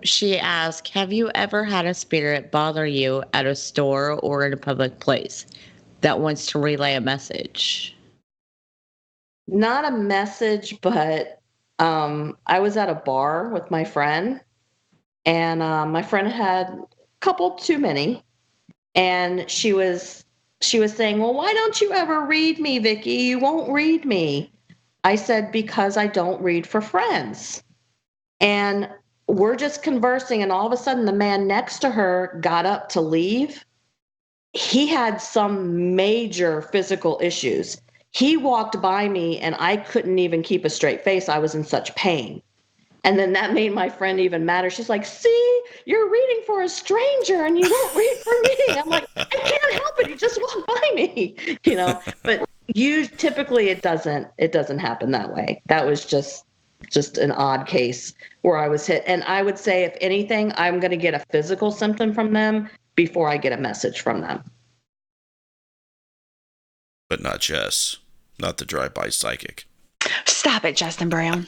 C: She asked, have you ever had a spirit bother you at a store or in a public place that wants to relay a message?
B: Not a message, but I was at a bar with my friend, and my friend had a couple too many, and she was saying, well, why don't you ever read me, Vickie? You won't read me. I said, because I don't read for friends. And we're just conversing, and all of a sudden the man next to her got up to leave. He had some major physical issues. He walked by me and I couldn't even keep a straight face. I was in such pain. And then that made my friend even madder. She's like, see, you're reading for a stranger and you won't read for me. I'm like, I can't help it. He just walked by me, But typically it doesn't happen that way. That was just an odd case where I was hit. And I would say, if anything, I'm going to get a physical symptom from them before I get a message from them.
A: But not Jess, not the drive-by psychic.
D: Stop it, Justin Brown.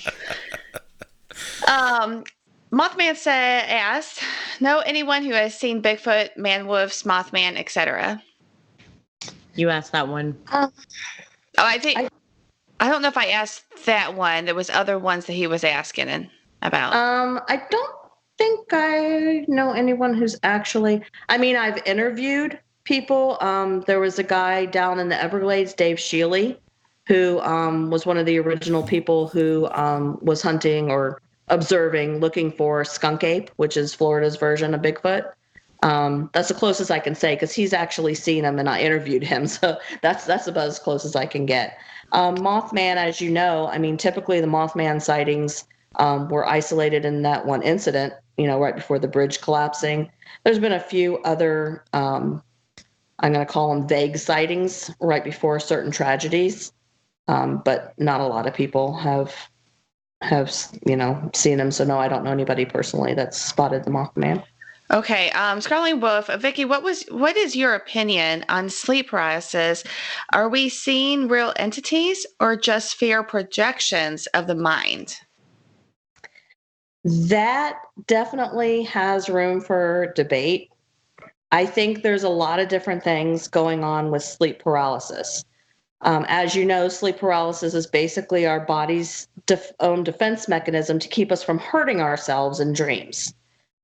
D: Mothman asked, know anyone who has seen Bigfoot, man-wolves, Mothman, etc.?
C: You asked that one.
D: I don't know if I asked that one. There was other ones that he was asking about.
B: I don't think I know anyone who's actually, I mean, I've interviewed people. There was a guy down in the Everglades, Dave Shealy, who was one of the original people who was hunting or observing, looking for skunk ape, which is Florida's version of Bigfoot. That's the closest I can say, because he's actually seen him and I interviewed him. So that's about as close as I can get. Mothman, as you know, I mean, typically the Mothman sightings were isolated in that one incident, right before the bridge collapsing. There's been a few other, I'm going to call them vague sightings right before certain tragedies. But not a lot of people have seen him. So no, I don't know anybody personally that's spotted the Mothman.
D: Okay, Scarlet Wolf, Vickie, what is your opinion on sleep paralysis? Are we seeing real entities or just fear projections of the mind?
B: That definitely has room for debate. I think there's a lot of different things going on with sleep paralysis. As you know, sleep paralysis is basically our body's own defense mechanism to keep us from hurting ourselves in dreams.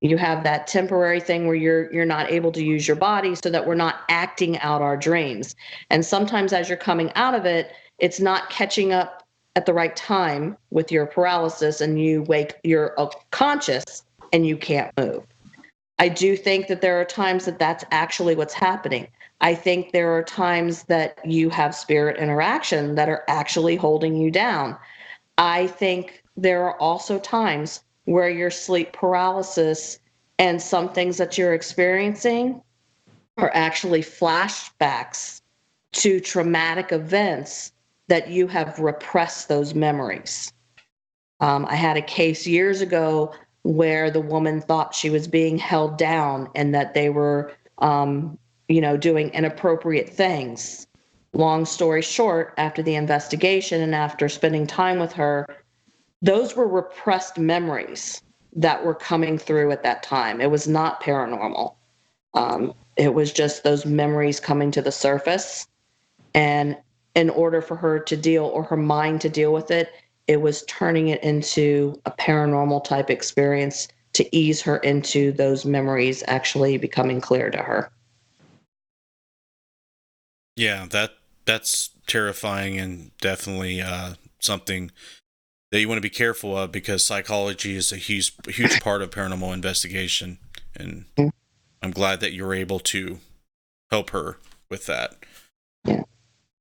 B: You have that temporary thing where you're not able to use your body so that we're not acting out our dreams. And sometimes as you're coming out of it, it's not catching up at the right time with your paralysis, and you're conscious and you can't move. I do think that there are times that that's actually what's happening. I think there are times that you have spirit interaction that are actually holding you down. I think there are also times where your sleep paralysis and some things that you're experiencing are actually flashbacks to traumatic events that you have repressed those memories. I had a case years ago where the woman thought she was being held down and that they were doing inappropriate things. Long story short, after the investigation and after spending time with her, those were repressed memories that were coming through at that time. It was not paranormal. It was just those memories coming to the surface. And in order for her to deal, or her mind to deal with it, it was turning it into a paranormal type experience to ease her into those memories actually becoming clear to her.
A: Yeah, that's terrifying, and definitely something that you want to be careful of, because psychology is a huge part of paranormal investigation, and I'm glad that you're able to help her with that.
B: Yeah.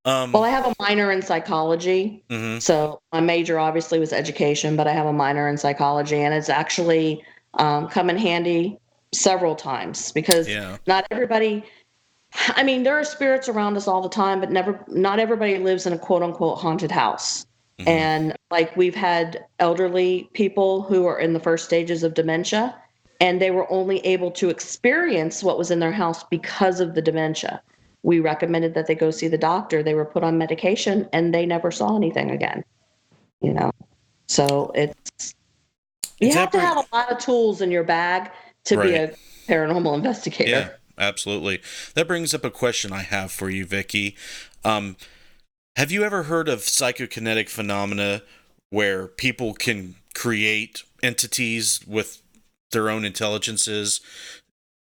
B: Well, I have a minor in psychology, so my major obviously was education, but I have a minor in psychology, and it's actually come in handy several times, because not everybody. I mean, there are spirits around us all the time, but not everybody lives in a quote unquote haunted house. And like, we've had elderly people who are in the first stages of dementia, and they were only able to experience what was in their house because of the dementia. We recommended that they go see the doctor. They were put on medication and they never saw anything again. So you have to have a lot of tools in your bag to be a paranormal investigator.
A: Yeah, absolutely. That brings up a question I have for you, Vickie. Have you ever heard of psychokinetic phenomena where people can create entities with their own intelligences,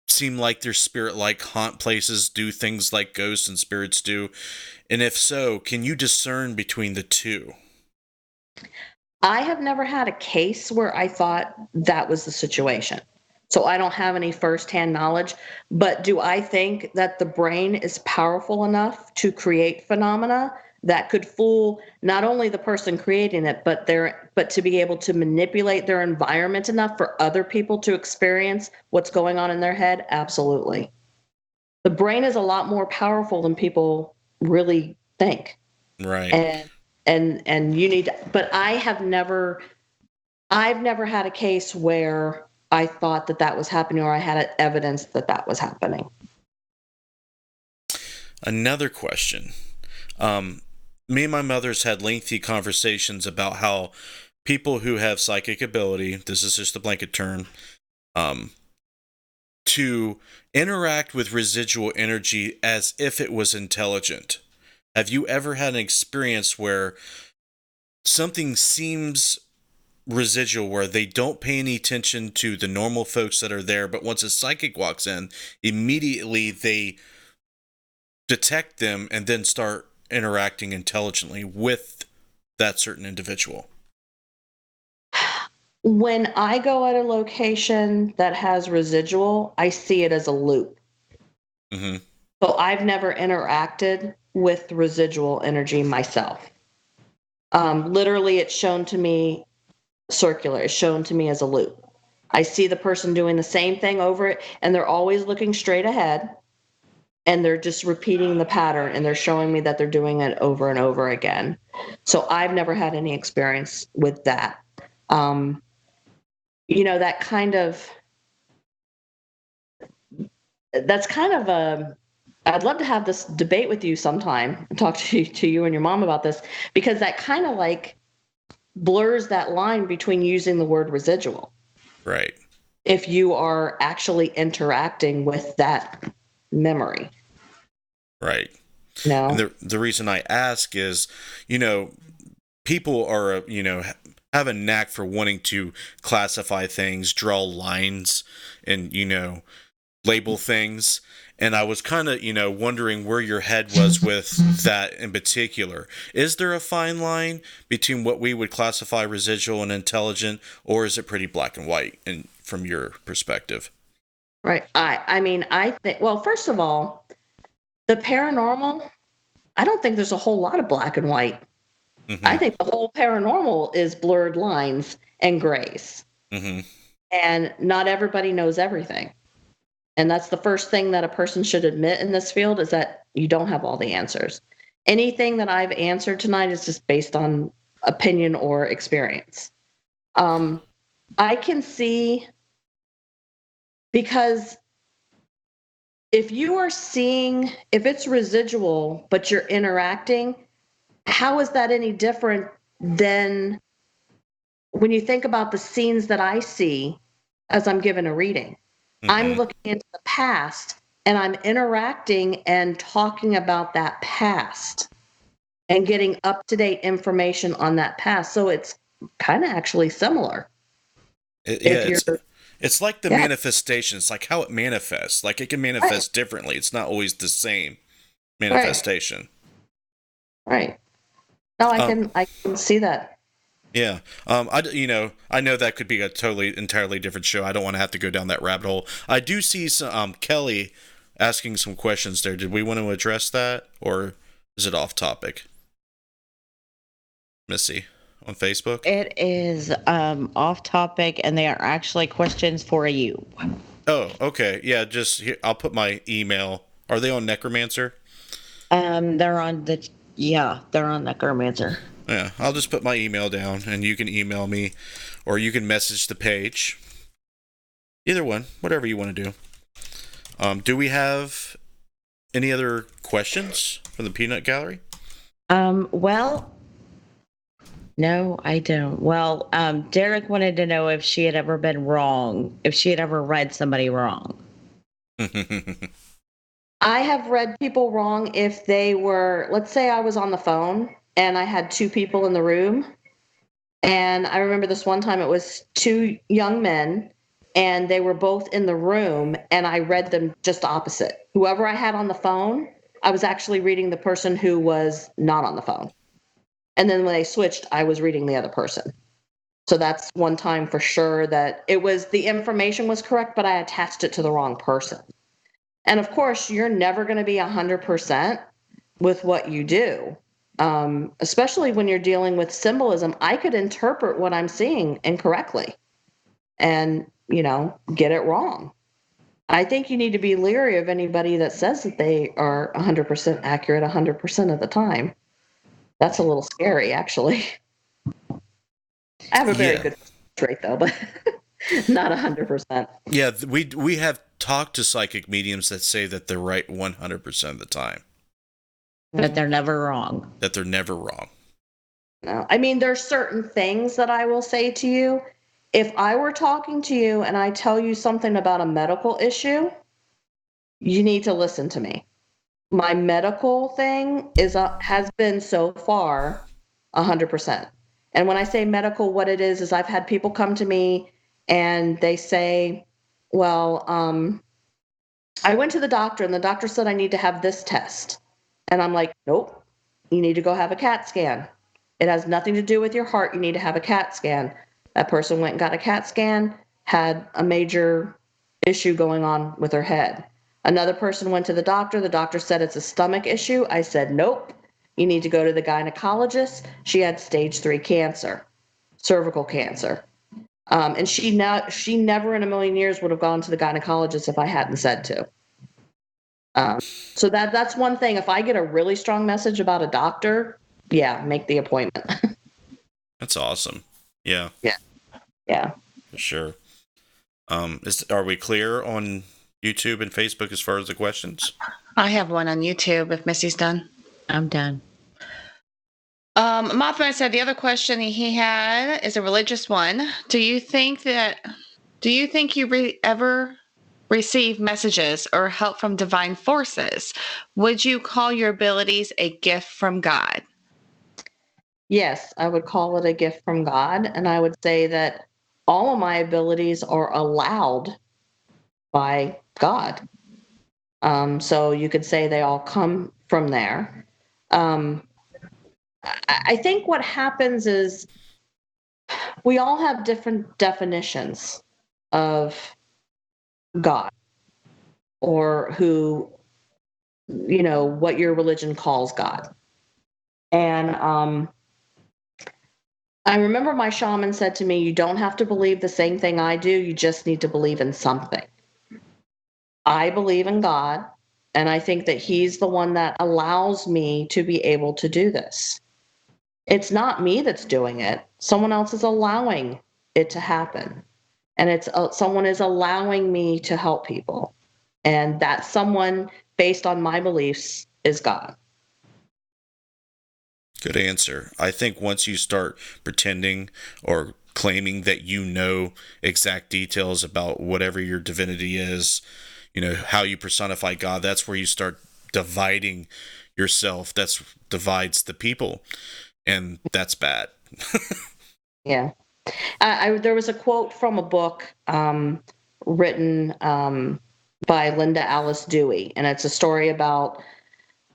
A: seem like they're spirit-like, haunt places, do things like ghosts and spirits do? And if so, can you discern between the two?
B: I have never had a case where I thought that was the situation. So I don't have any firsthand knowledge, but do I think that the brain is powerful enough to create phenomena that could fool not only the person creating it, but to be able to manipulate their environment enough for other people to experience what's going on in their head? Absolutely. The brain is a lot more powerful than people really think.
A: Right.
B: And you need to, but I've never had a case where I thought that was happening, or I had evidence that was happening.
A: Another question. Me and my mother's had lengthy conversations about how people who have psychic ability, this is just a blanket term, to interact with residual energy as if it was intelligent. Have you ever had an experience where something seems residual, where they don't pay any attention to the normal folks that are there, but once a psychic walks in, immediately they detect them and then start interacting intelligently with that certain individual?
B: When I go at a location that has residual, I see it as a loop.
A: Mm-hmm.
B: So I've never interacted with residual energy myself. Literally, it's shown to me circular. It's shown to me as a loop. I see the person doing the same thing over it, and they're always looking straight ahead, and they're just repeating the pattern, and they're showing me that they're doing it over and over again. So I've never had any experience with that. That that's kind of a, I'd love to have this debate with you sometime and talk to you and your mom about this, because that kind of like blurs that line between using the word residual.
A: Right.
B: If you are actually interacting with that memory.
A: Right.
B: No.
A: And the reason I ask is, people are, have a knack for wanting to classify things, draw lines, and, label things. And I was kind of, wondering where your head was with that in particular. Is there a fine line between what we would classify residual and intelligent, or is it pretty black and white from your perspective?
B: Right. I think, well, first of all, the paranormal, I don't think there's a whole lot of black and white. Mm-hmm. I think the whole paranormal is blurred lines and grays. Mm-hmm. And not everybody knows everything. And that's the first thing that a person should admit in this field, is that you don't have all the answers. Anything that I've answered tonight is just based on opinion or experience. I can see, because if you are seeing, if it's residual, but you're interacting, how is that any different than when you think about the scenes that I see as I'm given a reading? Mm-hmm. I'm looking into the past, and I'm interacting and talking about that past and getting up-to-date information on that past. So it's kind of actually similar.
A: It's like the manifestation. It's like how it manifests. Like it can manifest differently. It's not always the same manifestation.
B: Right. No, I can see that.
A: Yeah. I know that could be a entirely different show. I don't want to have to go down that rabbit hole. I do see some Kelly asking some questions there. Did we want to address that, or is it off topic? Missy on Facebook?
C: It is off topic, and they are actually questions for you.
A: Oh, okay. Yeah, I'll put my email. Are they on Necromancer?
C: They're on Necromancer.
A: Yeah, I'll just put my email down, and you can email me, or you can message the page. Either one, whatever you want to do. Do we have any other questions from the Peanut Gallery?
C: Well, no, I don't. Well, Derek wanted to know if she had ever been wrong, if she had ever read somebody wrong.
B: I have read people wrong if they were, let's say I was on the phone and I had two people in the room. And I remember this one time, it was two young men, and they were both in the room, and I read them just opposite. Whoever I had on the phone, I was actually reading the person who was not on the phone. And then when they switched, I was reading the other person. So that's one time for sure that the information was correct, but I attached it to the wrong person. And of course, you're never going to be 100% with what you do. Especially when you're dealing with symbolism. I could interpret what I'm seeing incorrectly and, get it wrong. I think you need to be leery of anybody that says that they are 100% accurate 100% of the time. That's a little scary, actually. I have a very
A: Yeah.
B: good rate, though, but not 100%.
A: Yeah, we have talked to psychic mediums that say that they're right 100% of the time.
C: But they're never wrong.
A: That they're never wrong.
B: No, I mean, there's certain things that I will say to you. If I were talking to you and I tell you something about a medical issue, you need to listen to me. My medical thing has been so far 100%. And when I say medical, what it is I've had people come to me and they say, well, I went to the doctor and the doctor said I need to have this test. And I'm like, nope, you need to go have a CAT scan. It has nothing to do with your heart. You need to have a CAT scan. That person went and got a CAT scan, had a major issue going on with her head. Another person went to the doctor. The doctor said it's a stomach issue. I said, nope, you need to go to the gynecologist. She had stage 3 cancer, cervical cancer. And she never in a million years would have gone to the gynecologist if I hadn't said to. So that's one thing. If I get a really strong message about a doctor, yeah, make the appointment.
A: That's awesome. Yeah.
B: Yeah.
A: For sure. Are we clear on YouTube and Facebook as far as the questions?
D: I have one on YouTube if Missy's done.
C: I'm done.
D: Mothman said the other question he had is a religious one. Do you think you ever receive messages or help from divine forces? Would you call your abilities a gift from God?
B: Yes, I would call it a gift from God. And I would say that all of my abilities are allowed by God. So you could say they all come from there. I think what happens is we all have different definitions of God or who, what your religion calls God. And I remember my shaman said to me, you don't have to believe the same thing I do. You just need to believe in something. I believe in God, and I think that he's the one that allows me to be able to do this. It's not me that's doing it. Someone else is allowing it to happen. And it's someone is allowing me to help people. And that someone, based on my beliefs, is God.
A: Good answer. I think once you start pretending or claiming that you know exact details about whatever your divinity is, how you personify God, that's where you start dividing yourself. That divides the people. And that's bad.
B: Yeah. There was a quote from a book written by Linda Alice Dewey, and it's a story about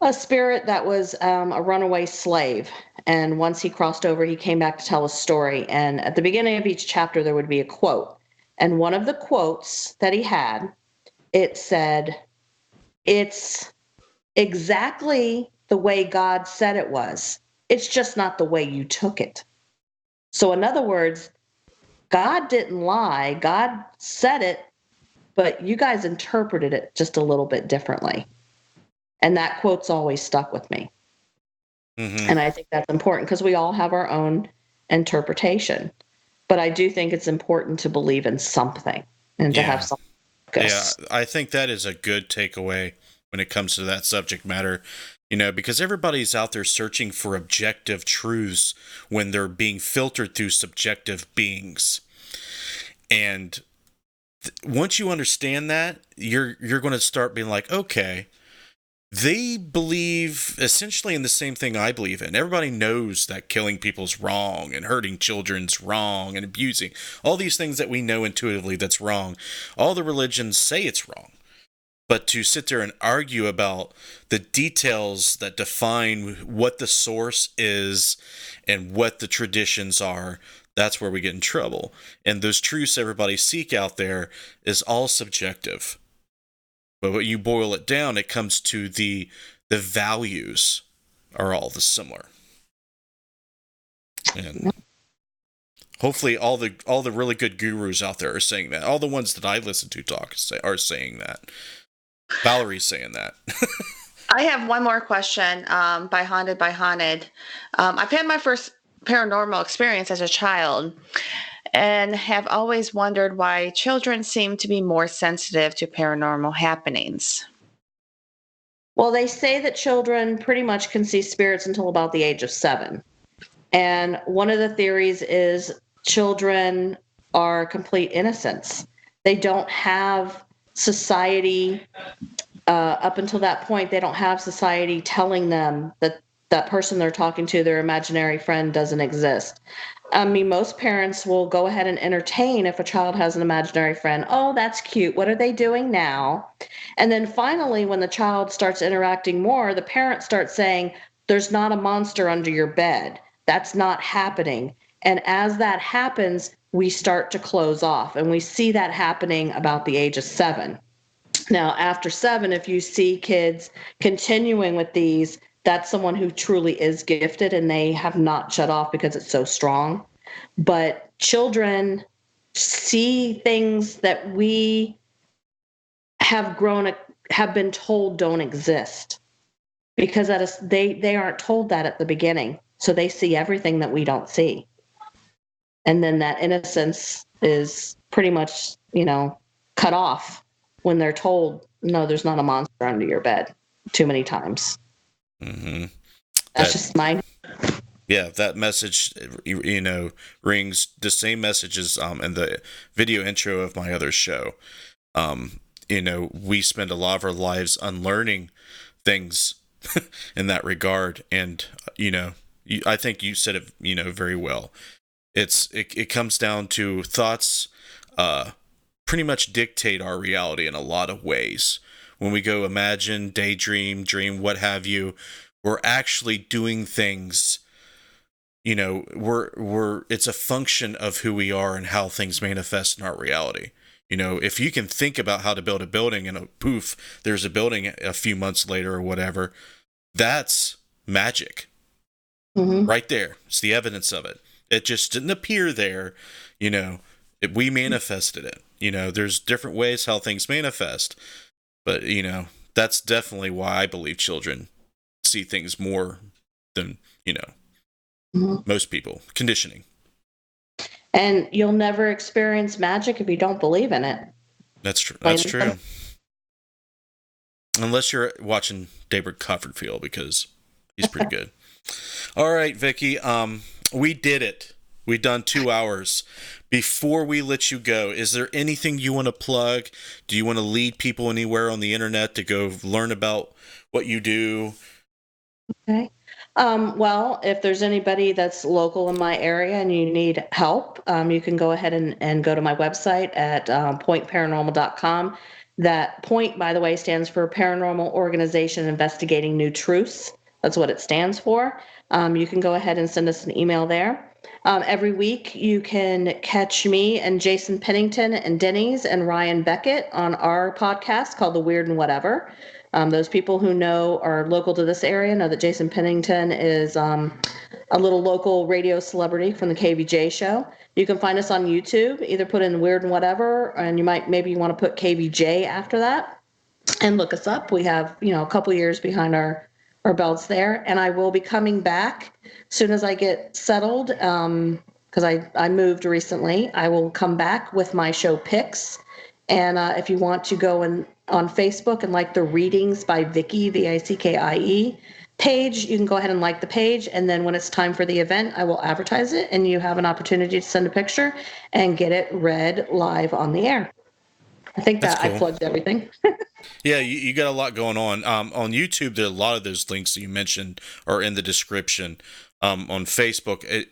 B: a spirit that was a runaway slave. And once he crossed over, he came back to tell a story. And at the beginning of each chapter, there would be a quote. And one of the quotes that he had, it said, "It's exactly the way God said it was. It's just not the way you took it." So in other words, God didn't lie. God said it, but you guys interpreted it just a little bit differently. And that quote's always stuck with me. Mm-hmm. And I think that's important because we all have our own interpretation. But I do think it's important to believe in something and to have some focus.
A: Yeah, I think that is a good takeaway when it comes to that subject matter. Because everybody's out there searching for objective truths when they're being filtered through subjective beings. And once you understand that, you're going to start being like, okay, they believe essentially in the same thing I believe in. Everybody knows that killing people's wrong and hurting children's wrong and abusing. All these things that we know intuitively that's wrong. All the religions say it's wrong. But to sit there and argue about the details that define what the source is and what the traditions are, that's where we get in trouble. And those truths everybody seek out there is all subjective. But when you boil it down, it comes to the values are all the similar. And hopefully all the really good gurus out there are saying that. All the ones that I listen to talk are saying that. Valerie's saying that.
D: I have one more question by Haunted. I've had my first paranormal experience as a child and have always wondered why children seem to be more sensitive to paranormal happenings.
B: Well, they say that children pretty much can see spirits until about the age of 7. And one of the theories is children are complete innocents. They don't have society, up until that point, they don't have society telling them that that person they're talking to, their imaginary friend, doesn't exist. I mean, most parents will go ahead and entertain if a child has an imaginary friend. Oh, that's cute. What are they doing now? And then finally, when the child starts interacting more, the parent starts saying, there's not a monster under your bed. That's not happening. And as that happens, we start to close off. And we see that happening about the age of 7. Now, after 7, if you see kids continuing with these, that's someone who truly is gifted and they have not shut off because it's so strong. But children see things that we have been told don't exist, because that is they aren't told that at the beginning. So they see everything that we don't see. And then that innocence is pretty much, cut off when they're told, no, there's not a monster under your bed too many times.
A: Mm-hmm.
B: That's just my.
A: Yeah, that message, rings the same messages in the video intro of my other show. We spend a lot of our lives unlearning things in that regard. And, I think you said it, very well. It comes down to thoughts, pretty much dictate our reality in a lot of ways. When we go imagine, daydream, dream, what have you, we're actually doing things, it's a function of who we are and how things manifest in our reality. If you can think about how to build a building and poof, there's a building a few months later or whatever, that's magic.
B: Mm-hmm.
A: Right there. It's the evidence of it. It just didn't appear there, we manifested it. There's different ways how things manifest. But, that's definitely why I believe children see things more than,
B: Mm-hmm.
A: most people. Conditioning.
B: And you'll never experience magic if you don't believe in it.
A: That's true. That's true. Unless you're watching David Copperfield, because he's pretty good. All right, Vickie. We did it. We've done 2 hours. Before we let you go, is there anything you want to plug? Do you want to lead people anywhere on the internet to go learn about what you do?
B: Okay. Well, if there's anybody that's local in my area and you need help, you can go ahead and go to my website at pointparanormal.com. That point, by the way, stands for Paranormal Organization Investigating New Truths. That's what it stands for. You can go ahead and send us an email there. Every week, you can catch me and Jason Pennington and Denny's and Ryan Beckett on our podcast called The Weird and Whatever. Those people who are local to this area know that Jason Pennington is a little local radio celebrity from the KVJ show. You can find us on YouTube. Either put in Weird and Whatever, and maybe you want to put KVJ after that and look us up. We have, a couple years behind our belts there. And I will be coming back as soon as I get settled, because I moved recently. I will come back with my show picks. And if you want to go on Facebook and like the Readings by Vickie, Vickie page, you can go ahead and like the page. And then when it's time for the event, I will advertise it, and you have an opportunity to send a picture and get it read live on the air. I think
A: That's cool.
B: I plugged everything.
A: Yeah, you got a lot going on. On YouTube, there are a lot of those links that you mentioned are in the description. On Facebook,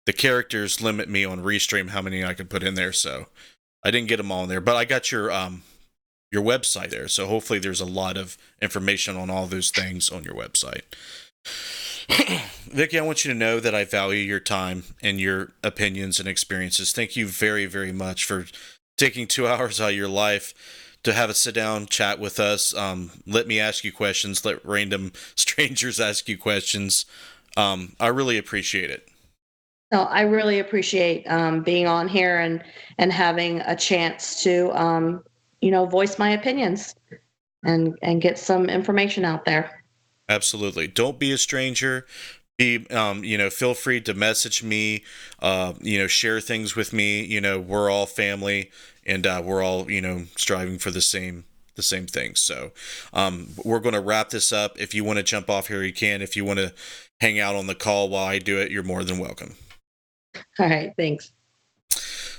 A: the characters limit me on Restream how many I can put in there, so I didn't get them all in there. But I got your website there, so hopefully there's a lot of information on all those things on your website. Vickie, I want you to know that I value your time and your opinions and experiences. Thank you very, very much for taking 2 hours out of your life to have a sit-down chat with us. Let me ask you questions. Let random strangers ask you questions. I really appreciate it.
B: No, I really appreciate being on here and having a chance to, voice my opinions and get some information out there.
A: Absolutely. Don't be a stranger. Be, feel free to message me, share things with me. We're all family, and we're all, striving for the same thing. So, we're going to wrap this up. If you want to jump off here, you can. If you want to hang out on the call while I do it, you're more than welcome.
B: All right. Thanks.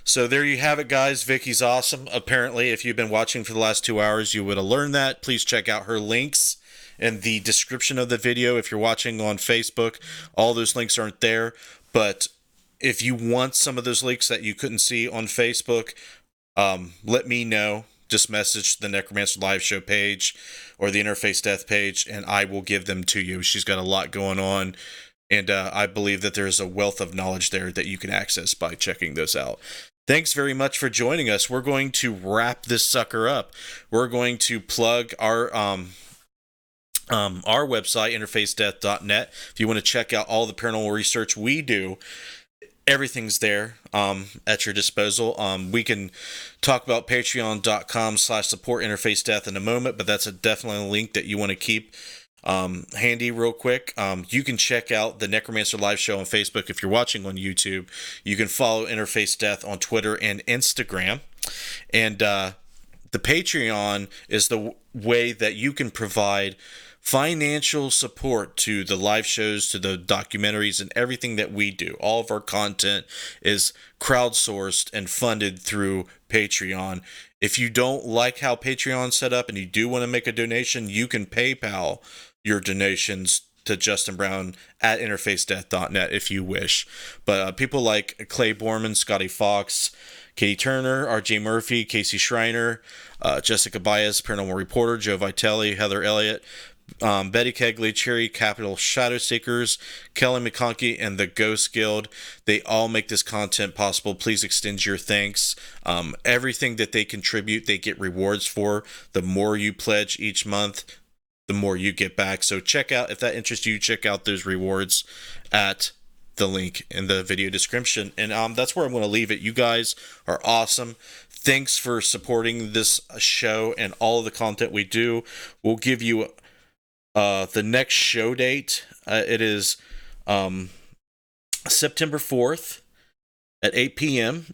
A: So there you have it, guys. Vickie's awesome. Apparently, if you've been watching for the last 2 hours, you would have learned that. Please check out her links in the description of the video. If you're watching on Facebook, all those links aren't there. But if you want some of those links that you couldn't see on Facebook, let me know. Just message the Necromancer Live Show page or the Interface Death page, and I will give them to you. She's got a lot going on, and I believe that there's a wealth of knowledge there that you can access by checking those out. Thanks very much for joining us. We're going to wrap this sucker up. We're going to plug our website, interfacedeath.net. If you want to check out all the paranormal research we do, everything's there at your disposal. We can talk about patreon.com/support Interface Death in a moment, but that's definitely a link that you want to keep handy real quick. You can check out the Necromancer Live Show on Facebook if you're watching on YouTube. You can follow Interface Death on Twitter and Instagram. And the Patreon is the way that you can provide financial support to the live shows, to the documentaries, and everything that we do. All of our content is crowdsourced and funded through Patreon. If you don't like how Patreon's set up and you do want to make a donation, you can PayPal your donations to Justin Brown at interfacedeath.net if you wish. But people like Clay Borman, Scotty Fox, Katie Turner, RJ Murphy, Casey Schreiner, Jessica Baez, Paranormal Reporter, Joe Vitelli, Heather Elliott, Betty Kegley, Cherry Capital, Shadow Seekers, Kelly McConkey, and the Ghost Guild. They all make this content possible. Please extend your thanks. Everything that they contribute, they get rewards for. The more you pledge each month, the more you get back. So check out, if that interests you, check out those rewards at the link in the video description. And that's where I'm going to leave it. You guys are awesome. Thanks for supporting this show and all of the content we do. We'll give you the next show date. It is September 4th at 8 p.m.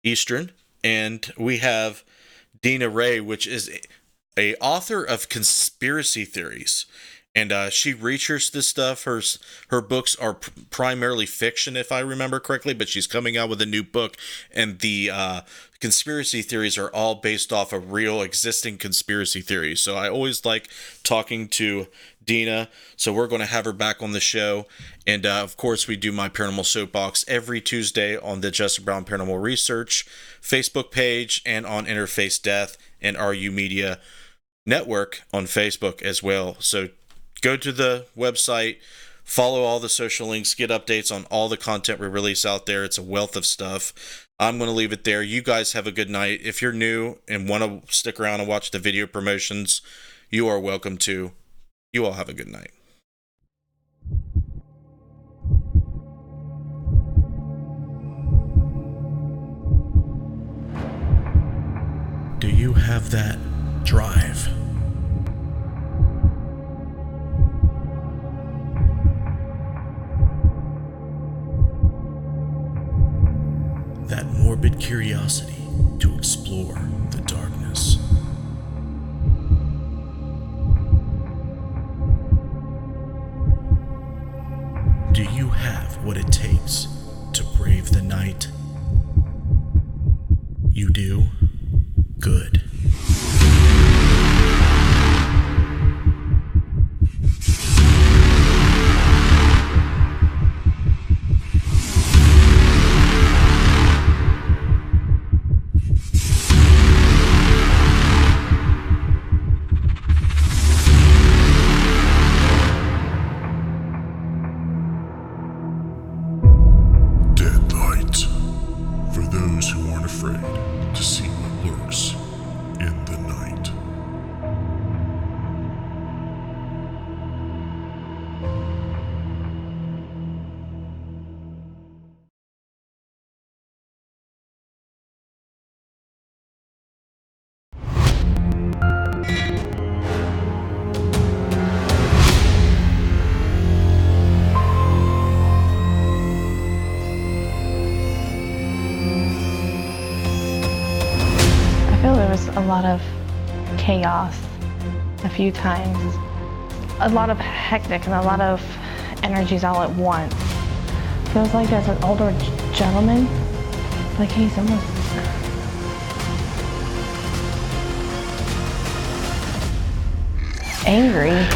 A: Eastern. And we have Dina Ray, which is a author of conspiracy theories, and she researched this stuff. Her books are primarily fiction, if I remember correctly, but she's coming out with a new book, and the conspiracy theories are all based off of real existing conspiracy theories. So I always like talking to Dina, so we're going to have her back on the show. And of course, we do my Paranormal Soapbox every Tuesday on the Justin Brown Paranormal Research Facebook page and on Interface Death and RU Media Network on Facebook as well. So go to the website, follow all the social links, get updates on all the content we release out there. It's a wealth of stuff. I'm going to leave it there. You guys have a good night. If you're new and want to stick around and watch the video promotions, you are welcome to. You all have a good night. Do you have that drive? That morbid curiosity to explore the darkness? Do you have what it takes to brave the night? You do? Good.
E: Dead light. For those who aren't afraid to see
H: lot of chaos a few times. A lot of hectic and a lot of energies all at once. Feels like there's an older gentleman, like he's almost angry.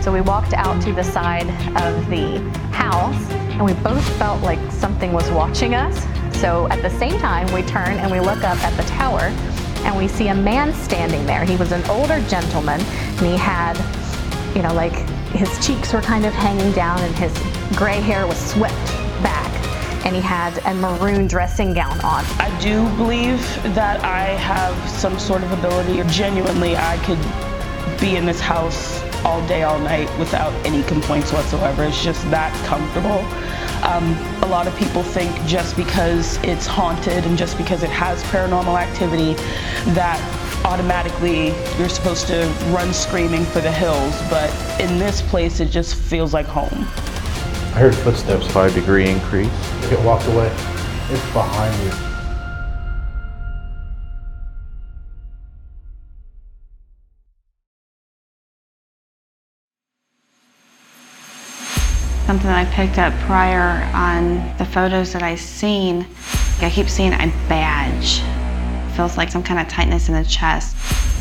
G: So we walked out to the side of the house and we both felt like something was watching us. So at the same time, we turn and we look up at the tower and we see a man standing there. He was an older gentleman and he had, you know, like his cheeks were kind of hanging down and his gray hair was swept back and he had a maroon dressing gown on.
J: I do believe that I have some sort of ability, or genuinely I could be in this house all day, all night without any complaints whatsoever. It's just that comfortable. A lot of people think just because it's haunted and just because it has paranormal activity that automatically you're supposed to run screaming for the hills, but in this place it just feels like home.
F: I heard footsteps.
K: 5-degree increase.
F: It walked away. It's behind you.
L: Something that I picked up prior on the photos that I've seen, I keep seeing a badge. It feels like some kind of tightness in the chest.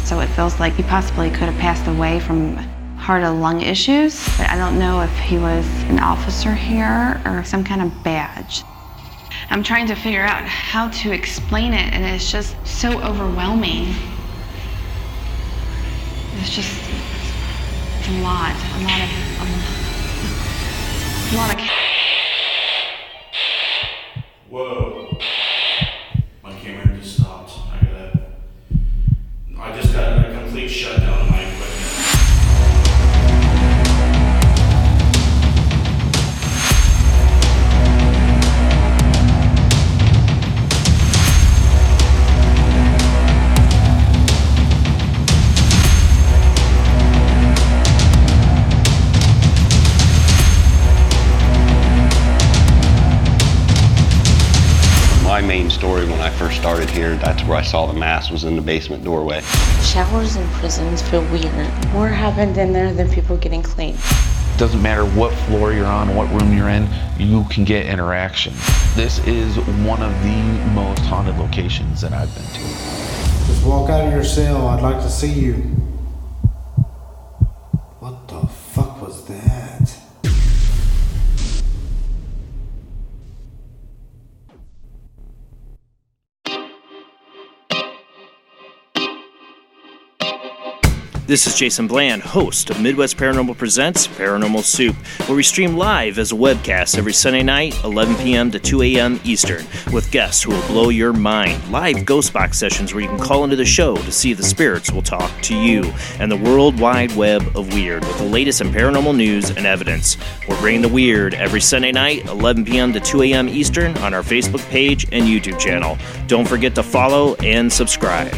L: So it feels like he possibly could have passed away from heart or lung issues. But I don't know if he was an officer here or some kind of badge. I'm trying to figure out how to explain it, and it's just so overwhelming. It's just a lot of
A: Whoa. My camera just stopped. I just got a complete shutdown of my equipment.
M: My main story when I first started here, that's where I saw the mass, was in the basement doorway.
N: Showers in prisons feel weird. More happened in there than people getting clean.
K: Doesn't matter what floor you're on, what room you're in, you can get interaction. This is one of the most haunted locations that I've been to.
F: Just walk out of your cell. I'd like to see you. What the fuck was that?
I: This is Jason Bland, host of Midwest Paranormal Presents Paranormal Soup, where we stream live as a webcast every Sunday night, 11 p.m. to 2 a.m. Eastern, with guests who will blow your mind. Live ghost box sessions where you can call into the show to see if the spirits will talk to you, and the World Wide Web of Weird with the latest in paranormal news and evidence. We're bringing the weird every Sunday night, 11 p.m. to 2 a.m. Eastern on our Facebook page and YouTube channel. Don't forget to follow and subscribe.